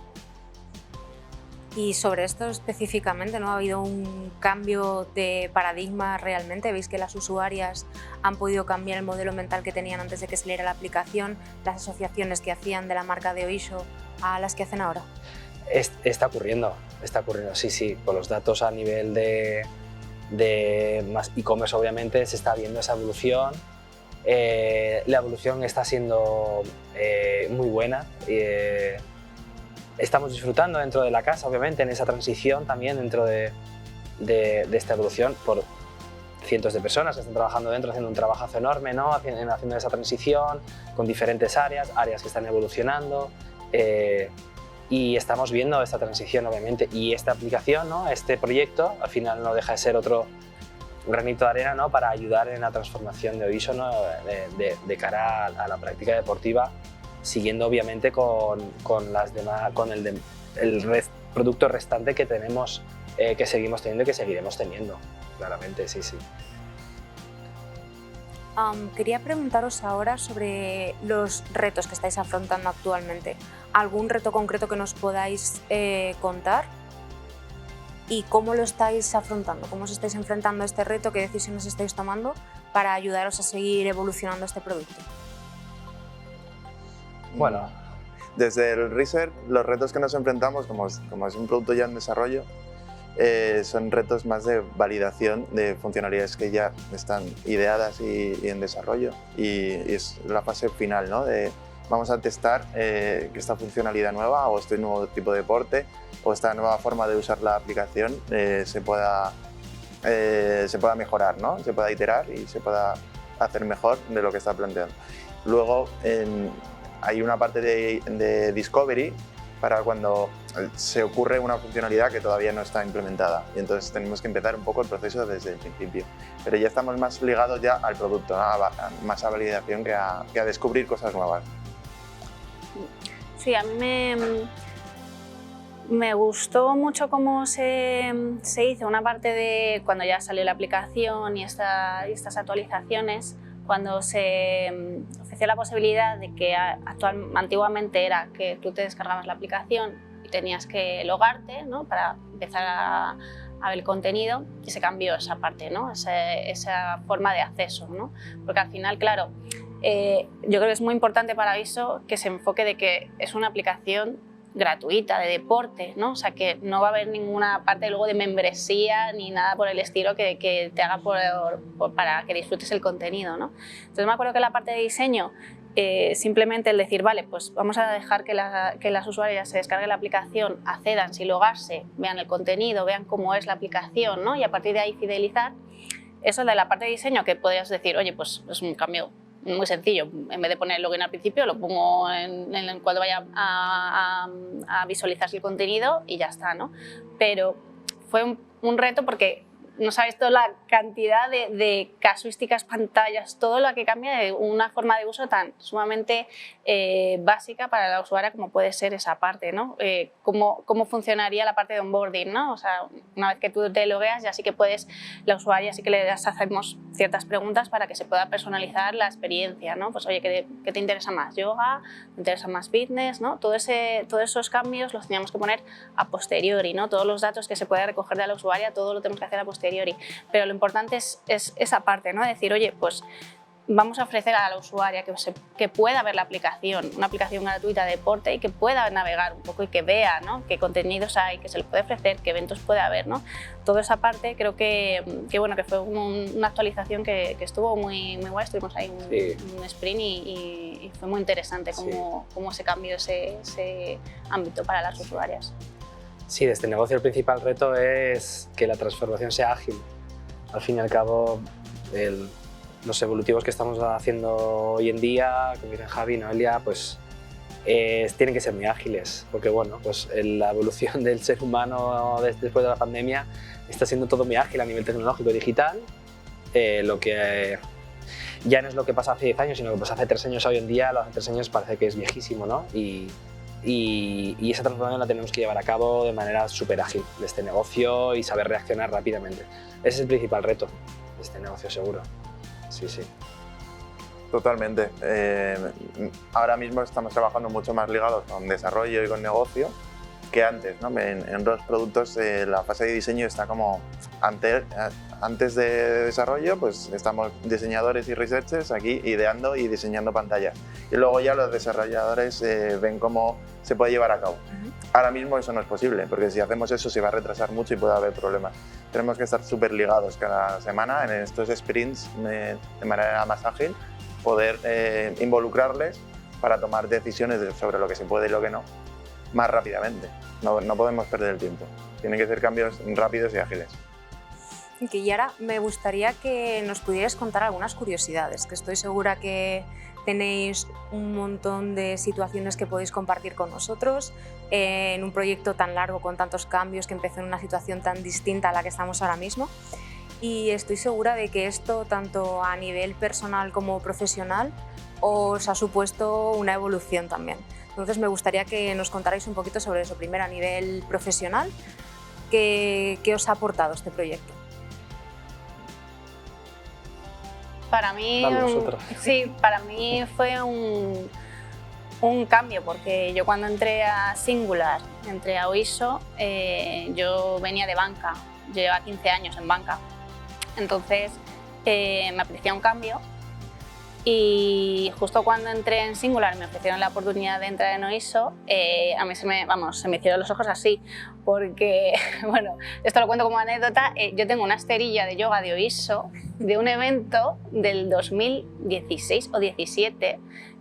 Y sobre esto específicamente, ¿no? ¿Ha habido un cambio de paradigma realmente? ¿Veis que las usuarias han podido cambiar el modelo mental que tenían antes de que saliera la aplicación, las asociaciones que hacían de la marca de Oiso a las que hacen ahora? Está ocurriendo, sí, sí. Con los datos a nivel de más e-commerce, obviamente, se está viendo esa evolución. La evolución está siendo muy buena. Estamos disfrutando dentro de la casa, obviamente, en esa transición también dentro de esta evolución por cientos de personas que están trabajando dentro, haciendo un trabajazo enorme, ¿no? Haciendo esa transición con diferentes áreas que están evolucionando y estamos viendo esta transición, obviamente, y esta aplicación, ¿no? Este proyecto, al final no deja de ser otro granito de arena, ¿no? Para ayudar en la transformación de Oiso, ¿no? de cara a la práctica deportiva, siguiendo obviamente con el producto restante que tenemos, que seguimos teniendo y que seguiremos teniendo, claramente, sí, sí. Quería preguntaros ahora sobre los retos que estáis afrontando actualmente. ¿Algún reto concreto que nos podáis contar? ¿Y cómo lo estáis afrontando? ¿Cómo os estáis enfrentando a este reto? ¿Qué decisiones estáis tomando para ayudaros a seguir evolucionando este producto? Bueno, Desde el research, los retos que nos enfrentamos, como es un producto ya en desarrollo, son retos más de validación de funcionalidades que ya están ideadas y en desarrollo, y es la fase final, ¿no? Vamos a testar que esta funcionalidad nueva o este nuevo tipo de porte o esta nueva forma de usar la aplicación se pueda mejorar, ¿no? Se pueda iterar y se pueda hacer mejor de lo que está planteando. Luego hay una parte de discovery para cuando se ocurre una funcionalidad que todavía no está implementada, y entonces tenemos que empezar un poco el proceso desde el principio. Pero ya estamos más ligados ya al producto, ¿no? Más a validación que a descubrir cosas nuevas. Sí, a mí me gustó mucho cómo se hizo una parte de cuando ya salió la aplicación y estas actualizaciones, cuando se ofreció la posibilidad de que antiguamente era que tú te descargabas la aplicación y tenías que logarte, ¿no? Para empezar a ver el contenido, y se cambió esa parte, ¿no? Esa forma de acceso, ¿no? Porque al final, claro, yo creo que es muy importante para Aviso que se enfoque de que es una aplicación gratuita de deporte, ¿no? O sea, que no va a haber ninguna parte luego de membresía ni nada por el estilo que te haga para que disfrutes el contenido, ¿no? Entonces me acuerdo que la parte de diseño, simplemente el decir, vale, pues vamos a dejar que las usuarias se descarguen la aplicación, accedan sin logarse, vean el contenido, vean cómo es la aplicación, ¿no? Y a partir de ahí fidelizar. Eso de la parte de diseño, que podrías decir, oye, pues es un cambio muy sencillo, en vez de poner el login al principio lo pongo cuando vaya a visualizarse el contenido y ya está, ¿no? Pero fue un reto porque no sabes toda la cantidad de casuísticas, pantallas, todo lo que cambia de una forma de uso tan sumamente básica para la usuaria como puede ser esa parte, ¿no? Cómo funcionaría la parte de onboarding, ¿no? O sea, una vez que tú te logueas ya sí que puedes, la usuaria sí que le hacemos ciertas preguntas para que se pueda personalizar la experiencia, ¿no? Pues oye, ¿qué te interesa más? ¿Yoga? ¿Te interesa más fitness? ¿No? Todos esos cambios los teníamos que poner a posteriori, ¿no? Todos los datos que se puede recoger de la usuaria, todo lo tenemos que hacer a posteriori. Pero lo importante es esa parte, ¿no? Decir, oye, pues vamos a ofrecer a la usuaria que pueda ver la aplicación, una aplicación gratuita de deporte, y que pueda navegar un poco y que vea, ¿no? Qué contenidos hay, qué se le puede ofrecer, qué eventos puede haber, ¿no? Toda esa parte creo que fue una actualización que estuvo muy guay. Estuvimos ahí un sprint y fue muy interesante cómo se cambió ese ámbito para las usuarias. Sí, de este negocio el principal reto es que la transformación sea ágil. Al fin y al cabo, los evolutivos que estamos haciendo hoy en día, como dicen Javi y Noelia, pues tienen que ser muy ágiles, porque bueno, pues la evolución del ser humano después de la pandemia está siendo todo muy ágil a nivel tecnológico y digital. Lo que ya no es lo que pasa hace 10 años, sino lo que pasa hace 3 años hoy en día. Lo de hace 3 años parece que es viejísimo, ¿no? Y esa transformación la tenemos que llevar a cabo de manera súper ágil de este negocio y saber reaccionar rápidamente. Ese es el principal reto de este negocio, seguro. Sí, sí. Totalmente. Ahora mismo estamos trabajando mucho más ligados con desarrollo y con negocio que antes, ¿no? En los productos la fase de diseño está como antes de desarrollo, pues estamos diseñadores y researchers aquí ideando y diseñando pantallas, y luego ya los desarrolladores ven cómo se puede llevar a cabo. Ahora mismo eso no es posible, porque si hacemos eso se va a retrasar mucho y puede haber problemas. Tenemos que estar súper ligados cada semana en estos sprints de manera más ágil, poder involucrarles para tomar decisiones sobre lo que se puede y lo que no más rápidamente. No podemos perder el tiempo. Tienen que ser cambios rápidos y ágiles. Y ahora me gustaría que nos pudieras contar algunas curiosidades, que estoy segura que tenéis un montón de situaciones que podéis compartir con nosotros en un proyecto tan largo, con tantos cambios, que empezó en una situación tan distinta a la que estamos ahora mismo. Y estoy segura de que esto, tanto a nivel personal como profesional, os ha supuesto una evolución también. Entonces me gustaría que nos contarais un poquito sobre eso. Primero, a nivel profesional, ¿qué os ha aportado este proyecto? Para mí, para mí fue un cambio, porque yo cuando entré a Singular, entré a Oiso, yo venía de banca, yo llevaba 15 años en banca, entonces me apetecía un cambio Y justo cuando entré en Singular me ofrecieron la oportunidad de entrar en OISO, a mí se me hicieron los ojos así, porque, bueno, esto lo cuento como anécdota, yo tengo una esterilla de yoga de OISO de un evento del 2016 o 17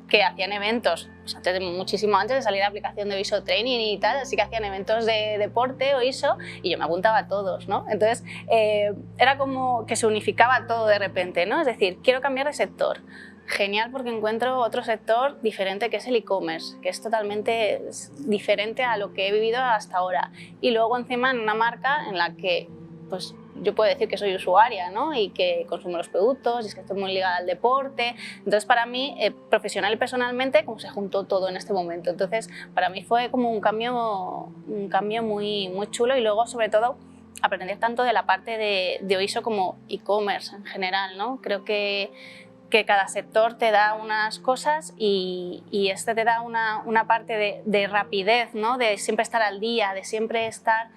que hacían eventos, pues muchísimo antes de salir la aplicación de OISO Training y tal, así que hacían eventos de deporte OISO y yo me apuntaba a todos, ¿no? Entonces era como que se unificaba todo de repente, ¿no? Es decir, quiero cambiar de sector. Genial, porque encuentro otro sector diferente que es el e-commerce, que es totalmente diferente a lo que he vivido hasta ahora. Y luego encima en una marca en la que pues, yo puedo decir que soy usuaria, ¿no? Y que consumo los productos, y es que estoy muy ligada al deporte. Entonces para mí, profesional y personalmente, como se juntó todo en este momento. Entonces para mí fue como un cambio muy, muy chulo y luego sobre todo aprender tanto de la parte de OISO como e-commerce en general, ¿no? Creo que cada sector te da unas cosas y este te da una parte de rapidez, ¿no? De siempre estar al día, de siempre estar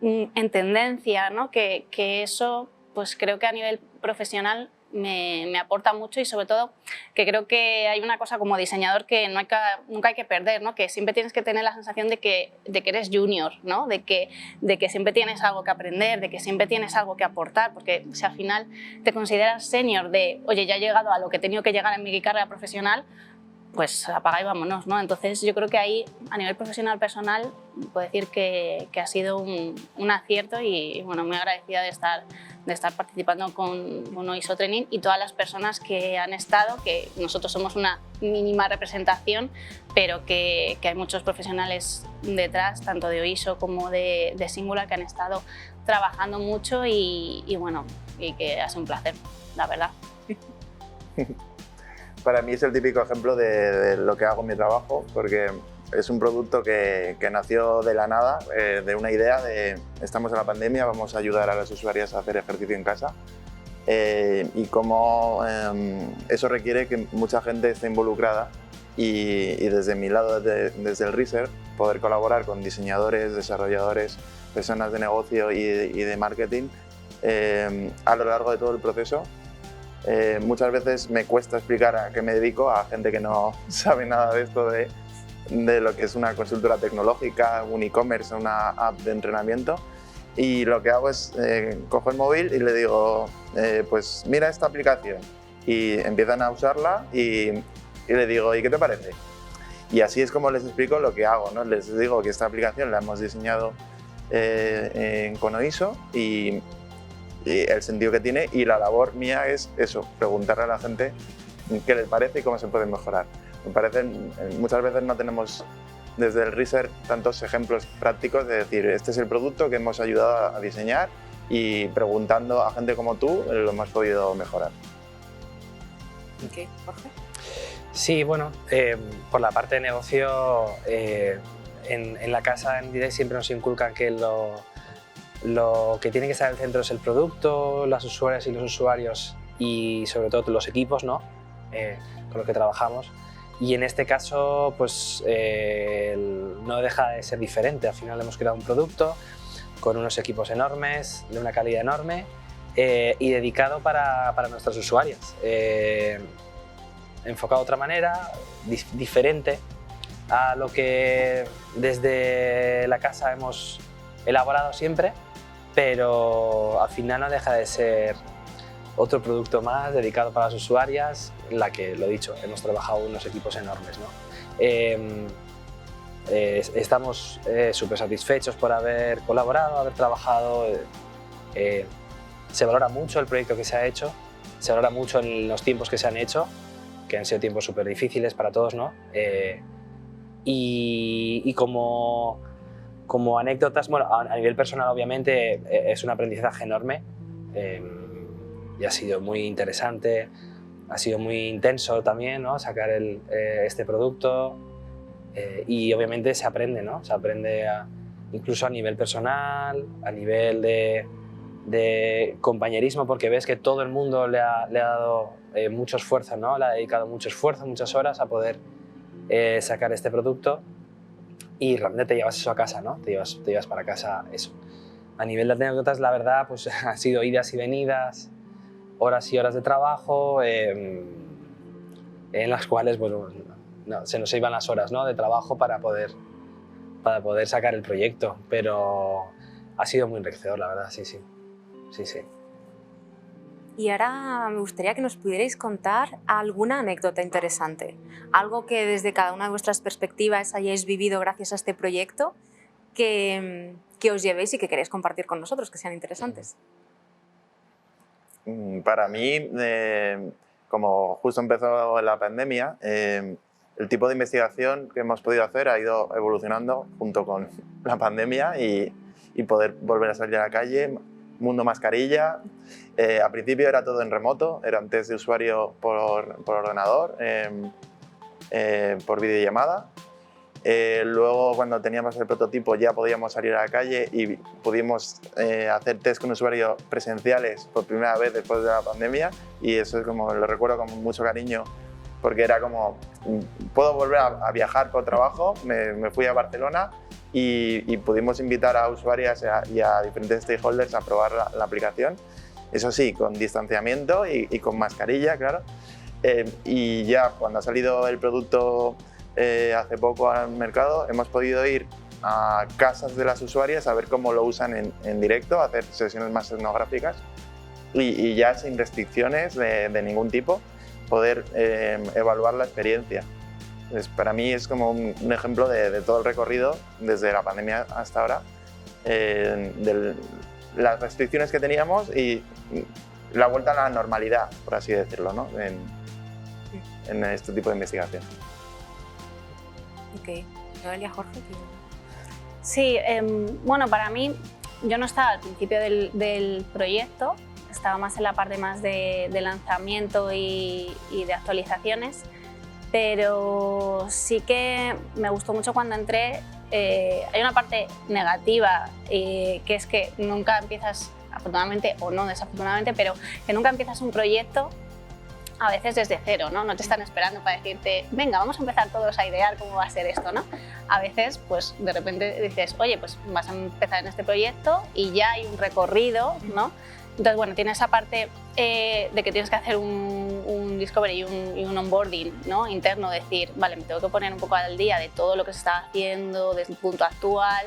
en tendencia, ¿no? Que eso pues creo que a nivel profesional me aporta mucho y sobre todo que creo que hay una cosa como diseñador que nunca hay que perder, ¿no? Que siempre tienes que tener la sensación de que eres junior, ¿no? de que siempre tienes algo que aprender, de que siempre tienes algo que aportar, porque si al final te consideras senior de, oye, ya he llegado a lo que he tenido que llegar en mi carrera profesional, pues apaga y vámonos, ¿no? Entonces yo creo que ahí a nivel profesional personal puedo decir que ha sido un acierto y bueno, muy agradecida de estar participando con OISO Training y todas las personas que han estado, que nosotros somos una mínima representación, pero que hay muchos profesionales detrás, tanto de OISO como de Singular, que han estado trabajando mucho y bueno, y que ha sido un placer, la verdad. Para mí es el típico ejemplo de lo que hago en mi trabajo, porque es un producto que nació de la nada, de una idea de estamos en la pandemia, vamos a ayudar a las usuarias a hacer ejercicio en casa y cómo eso requiere que mucha gente esté involucrada y desde mi lado, desde el research, poder colaborar con diseñadores, desarrolladores, personas de negocio y de marketing a lo largo de todo el proceso. Muchas veces me cuesta explicar a qué me dedico a gente que no sabe nada de esto de lo que es una consultora tecnológica, un e-commerce, una app de entrenamiento, y lo que hago es cojo el móvil y le digo pues mira esta aplicación y empiezan a usarla y le digo ¿y qué te parece? Y así es como les explico lo que hago, ¿no? Les digo que esta aplicación la hemos diseñado con OISO y el sentido que tiene, y la labor mía es eso, preguntarle a la gente qué les parece y cómo se puede mejorar. Me parecen, muchas veces no tenemos desde el research tantos ejemplos prácticos de decir este es el producto que hemos ayudado a diseñar y preguntando a gente como tú lo hemos podido mejorar. ¿Qué, Jorge? Sí, bueno, por la parte de negocio, en la casa en Direct siempre nos inculcan que lo que tiene que estar en el centro es el producto, las usuarias y los usuarios y sobre todo los equipos, ¿no? Con los que trabajamos. Y en este caso pues, no deja de ser diferente. Al final hemos creado un producto con unos equipos enormes, de una calidad enorme y dedicado para nuestras usuarias. Enfocado de otra manera, diferente a lo que desde la casa hemos elaborado siempre, pero al final no deja de ser otro producto más dedicado para las usuarias, en la que, lo dicho, hemos trabajado unos equipos enormes, ¿no? Estamos súper satisfechos por haber colaborado, haber trabajado. Se valora mucho el proyecto que se ha hecho, se valora mucho en los tiempos que se han hecho, que han sido tiempos súper difíciles para todos, ¿no? Y como anécdotas, bueno, a nivel personal obviamente es un aprendizaje enorme y ha sido muy interesante, ha sido muy intenso también, ¿no? Sacar este producto y obviamente se aprende, ¿no? Se aprende incluso a nivel personal, a nivel de compañerismo, porque ves que todo el mundo le ha dado mucho esfuerzo, ¿no? Le ha dedicado mucho esfuerzo, muchas horas a poder sacar este producto. Y realmente te llevas eso a casa, ¿no? Te llevas para casa eso. A nivel de anécdotas, la verdad, pues han sido idas y venidas, horas y horas de trabajo, en las cuales pues, no, se nos iban las horas, ¿no?, de trabajo para poder sacar el proyecto, pero ha sido muy enriquecedor, la verdad, sí. Y ahora me gustaría que nos pudierais contar alguna anécdota interesante, algo que desde cada una de vuestras perspectivas hayáis vivido gracias a este proyecto, que os llevéis y que queréis compartir con nosotros, que sean interesantes. Para mí, como justo empezó la pandemia, el tipo de investigación que hemos podido hacer ha ido evolucionando junto con la pandemia y poder volver a salir a la calle, mundo mascarilla. Al principio era todo en remoto, era test de usuario por ordenador, por videollamada. Luego, cuando teníamos el prototipo, ya podíamos salir a la calle y pudimos hacer test con usuarios presenciales por primera vez después de la pandemia, y eso es como, lo recuerdo con mucho cariño, porque era como, puedo volver a viajar por trabajo. Me fui a Barcelona y pudimos invitar a usuarias y a diferentes stakeholders a probar la aplicación. Eso sí, con distanciamiento y con mascarilla, claro. Y ya cuando ha salido el producto hace poco al mercado, hemos podido ir a casas de las usuarias a ver cómo lo usan en directo, hacer sesiones más etnográficas y ya sin restricciones de ningún tipo, poder evaluar la experiencia. Pues para mí es como un ejemplo de todo el recorrido desde la pandemia hasta ahora, de las restricciones que teníamos y la vuelta a la normalidad, por así decirlo, ¿no?, en este tipo de investigación. Ok. Noelia, Jorge. Sí, bueno, para mí, yo no estaba al principio del proyecto, estaba más en la parte más de lanzamiento y de actualizaciones, pero sí que me gustó mucho cuando entré. Hay una parte negativa, que es que nunca empiezas, afortunadamente o no desafortunadamente, pero que nunca empiezas un proyecto a veces desde cero, ¿no? No te están esperando para decirte, venga, vamos a empezar todos a idear cómo va a ser esto, ¿no? A veces, pues de repente dices, oye, pues vas a empezar en este proyecto y ya hay un recorrido, ¿no? Entonces, bueno, tiene esa parte de que tienes que hacer un discovery y un onboarding, ¿no?, interno, decir, vale, me tengo que poner un poco al día de todo lo que se está haciendo desde el punto actual,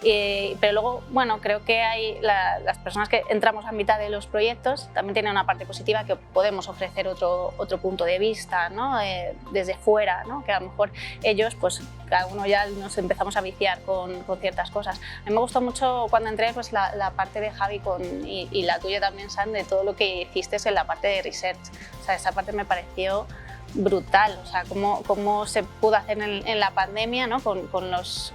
pero luego, bueno, creo que hay las personas que entramos a mitad de los proyectos también tienen una parte positiva, que podemos ofrecer otro punto de vista, ¿no?, desde fuera, ¿no?, que a lo mejor ellos, pues cada uno ya nos empezamos a viciar con ciertas cosas. A mí me gustó mucho cuando entré, pues la parte de Javi y la tuya también, San, de todo lo que hiciste en la parte de research. O sea, esa parte me pareció brutal, o sea, cómo se pudo hacer en la pandemia, ¿no?, con los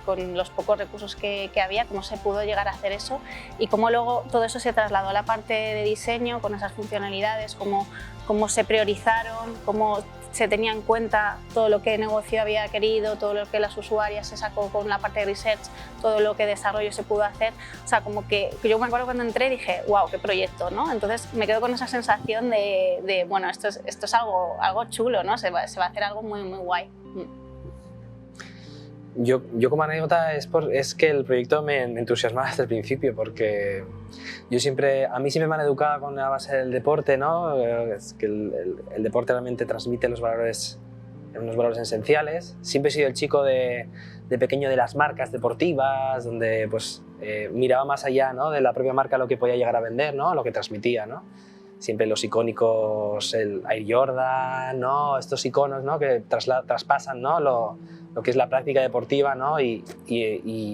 pocos recursos que había, cómo se pudo llegar a hacer eso y cómo luego todo eso se trasladó a la parte de diseño con esas funcionalidades, cómo se priorizaron, cómo se tenía en cuenta todo lo que el negocio había querido, todo lo que las usuarias se sacó con la parte de research, todo lo que desarrollo se pudo hacer. O sea, como que yo me acuerdo cuando entré y dije, wow, qué proyecto, ¿no? Entonces me quedo con esa sensación de bueno, esto es algo chulo, ¿no? Se va a hacer algo muy, muy guay. Yo como anécdota es que el proyecto me entusiasmaba desde el principio, porque a mí siempre me han educado con la base del deporte, ¿no? Es que el deporte realmente transmite unos valores esenciales. Siempre he sido el chico de pequeño de las marcas deportivas, donde pues, miraba más allá, ¿no?, de la propia marca, lo que podía llegar a vender, ¿no?, lo que transmitía, ¿no? Siempre los icónicos, el Air Jordan, ¿no?, estos iconos, ¿no?, que traspasan, ¿no?, lo que es la práctica deportiva, ¿no?, y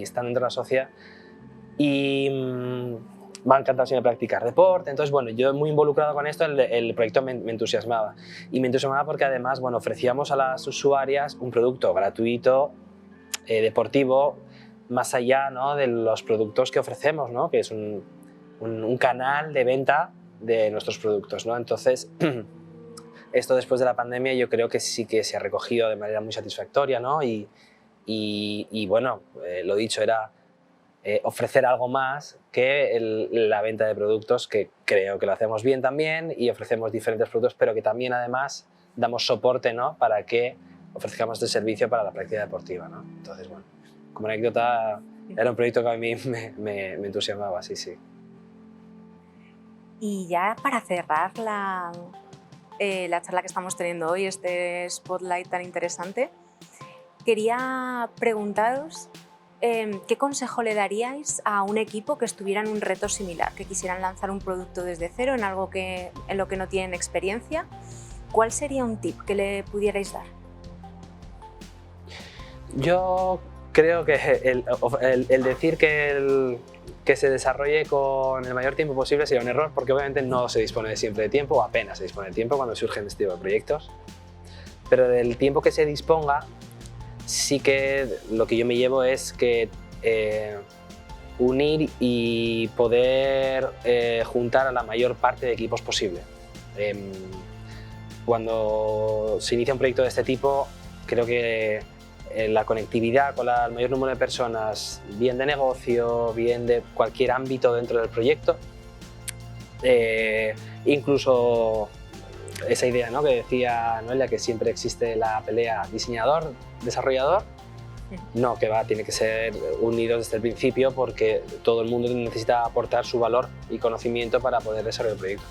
están dentro de la sociedad. Y me ha encantado siempre practicar deporte. Entonces, bueno, yo muy involucrado con esto, el proyecto me entusiasmaba. Y me entusiasmaba porque además, bueno, ofrecíamos a las usuarias un producto gratuito, deportivo, más allá, ¿no?, de los productos que ofrecemos, ¿no?, que es un canal de venta de nuestros productos, ¿no? Entonces, esto después de la pandemia yo creo que sí que se ha recogido de manera muy satisfactoria, ¿no? Y bueno, lo dicho, era ofrecer algo más que la venta de productos, que creo que lo hacemos bien también, y ofrecemos diferentes productos, pero que también además damos soporte, ¿no?, para que ofrezcamos este servicio para la práctica deportiva, ¿no? Entonces, bueno, como anécdota, era un proyecto que a mí me entusiasmaba, sí. Y ya para cerrar la charla que estamos teniendo hoy, este spotlight tan interesante. Quería preguntaros ¿qué consejo le daríais a un equipo que estuviera en un reto similar, que quisieran lanzar un producto desde cero en algo en lo que no tienen experiencia? ¿Cuál sería un tip que le pudierais dar? Yo creo que el decir que se desarrolle con el mayor tiempo posible sería un error, porque obviamente no se dispone siempre de tiempo, o apenas se dispone de tiempo cuando surgen este tipo de proyectos. Pero del tiempo que se disponga, sí que lo que yo me llevo es que unir y poder juntar a la mayor parte de equipos posible. Cuando se inicia un proyecto de este tipo, creo que la conectividad con el mayor número de personas, bien de negocio, bien de cualquier ámbito dentro del proyecto, incluso esa idea, ¿no?, que decía Noelia, que siempre existe la pelea diseñador-desarrollador, no, que va, tiene que ser unidos desde el principio, porque todo el mundo necesita aportar su valor y conocimiento para poder desarrollar el proyecto.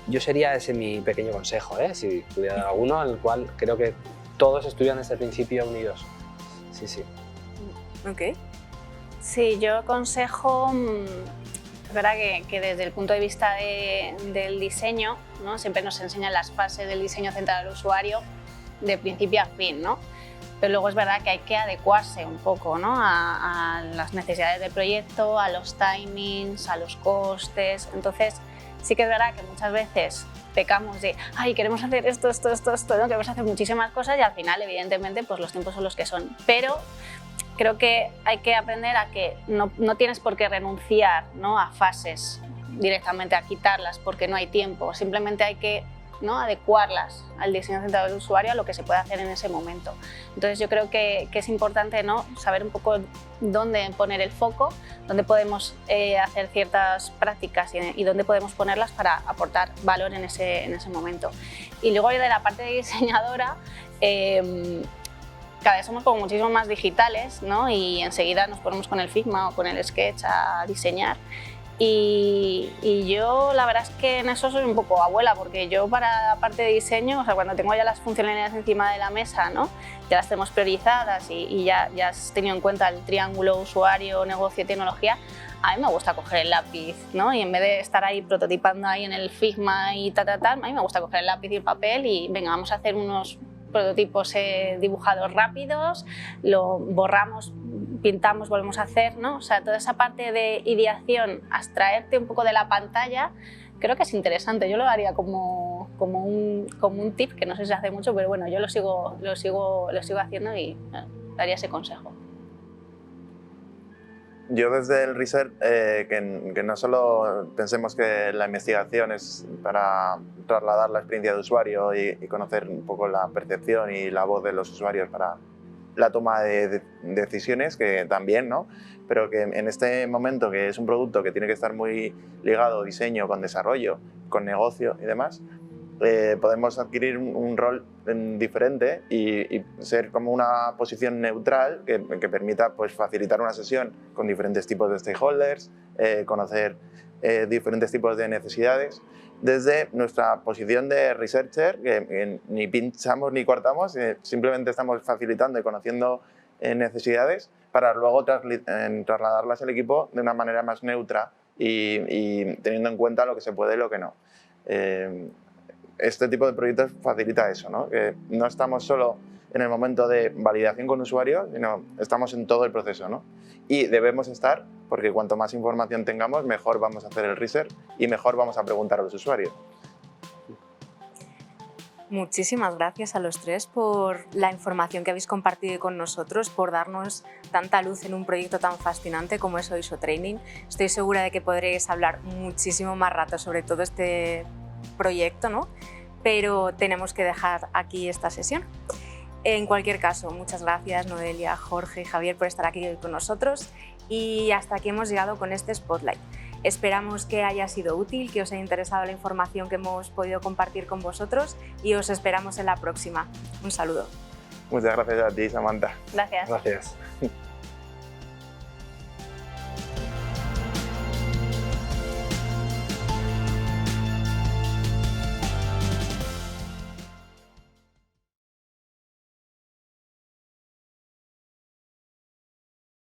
Yo sería ese mi pequeño consejo, si pudiera dar alguno, en el cual creo que todos estudian desde el principio unidos. Sí, sí. Ok. Sí, yo aconsejo, es verdad que desde el punto de vista del diseño, ¿no?, siempre nos enseñan las fases del diseño centrado al usuario de principio a fin, ¿no? Pero luego es verdad que hay que adecuarse un poco, ¿no?, a las necesidades del proyecto, a los timings, a los costes. Entonces sí que es verdad que muchas veces pecamos de ay, queremos hacer esto, ¿no?, queremos hacer muchísimas cosas y al final evidentemente pues los tiempos son los que son. Pero creo que hay que aprender a que no tienes por qué renunciar, ¿no?, a fases directamente, a quitarlas porque no hay tiempo. Simplemente hay que, ¿no?, adecuarlas al diseño centrado del usuario, a lo que se puede hacer en ese momento. Entonces yo creo que es importante, ¿no?, saber un poco dónde poner el foco, dónde podemos hacer ciertas prácticas y dónde podemos ponerlas para aportar valor en ese momento. Y luego de la parte de diseñadora, cada vez somos como muchísimo más digitales, ¿no?, y enseguida nos ponemos con el Figma o con el Sketch a diseñar. Y yo la verdad es que en eso soy un poco abuela, porque yo para la parte de diseño, o sea, cuando tengo ya las funcionalidades encima de la mesa, ¿no?, ya las tenemos priorizadas y ya has tenido en cuenta el triángulo usuario, negocio, tecnología, a mí me gusta coger el lápiz, ¿no?, y en vez de estar ahí prototipando ahí en el Figma y tal, a mí me gusta coger el lápiz y el papel y venga, vamos a hacer unos prototipos dibujados rápidos, lo borramos, pintamos, volvemos a hacer, ¿no? O sea, toda esa parte de ideación, abstraerte un poco de la pantalla, creo que es interesante. Yo lo haría como un tip, que no sé si se hace mucho, pero bueno, yo lo sigo haciendo y daría ese consejo. Yo desde el research, que no solo pensemos que la investigación es para trasladar la experiencia de usuario y conocer un poco la percepción y la voz de los usuarios para la toma de decisiones, que también, ¿no?, pero que en este momento, que es un producto que tiene que estar muy ligado a diseño, con desarrollo, con negocio y demás, podemos adquirir un rol diferente y ser como una posición neutral que permita pues, facilitar una sesión con diferentes tipos de stakeholders, conocer diferentes tipos de necesidades, desde nuestra posición de researcher, que ni pinchamos ni cortamos, simplemente estamos facilitando y conociendo necesidades para luego trasladarlas al equipo de una manera más neutra y teniendo en cuenta lo que se puede y lo que no. Este tipo de proyectos facilita eso, ¿no?, que no estamos solo en el momento de validación con usuarios, sino estamos en todo el proceso, ¿no? Y debemos estar, porque cuanto más información tengamos, mejor vamos a hacer el research y mejor vamos a preguntar a los usuarios. Muchísimas gracias a los tres por la información que habéis compartido con nosotros, por darnos tanta luz en un proyecto tan fascinante como es OISO Training. Estoy segura de que podréis hablar muchísimo más rato sobre todo este proyecto, ¿no?, pero tenemos que dejar aquí esta sesión. En cualquier caso, muchas gracias Noelia, Jorge y Javier por estar aquí con nosotros y hasta aquí hemos llegado con este Spotlight. Esperamos que haya sido útil, que os haya interesado la información que hemos podido compartir con vosotros y os esperamos en la próxima. Un saludo. Muchas gracias a ti, Samantha. Gracias. Gracias.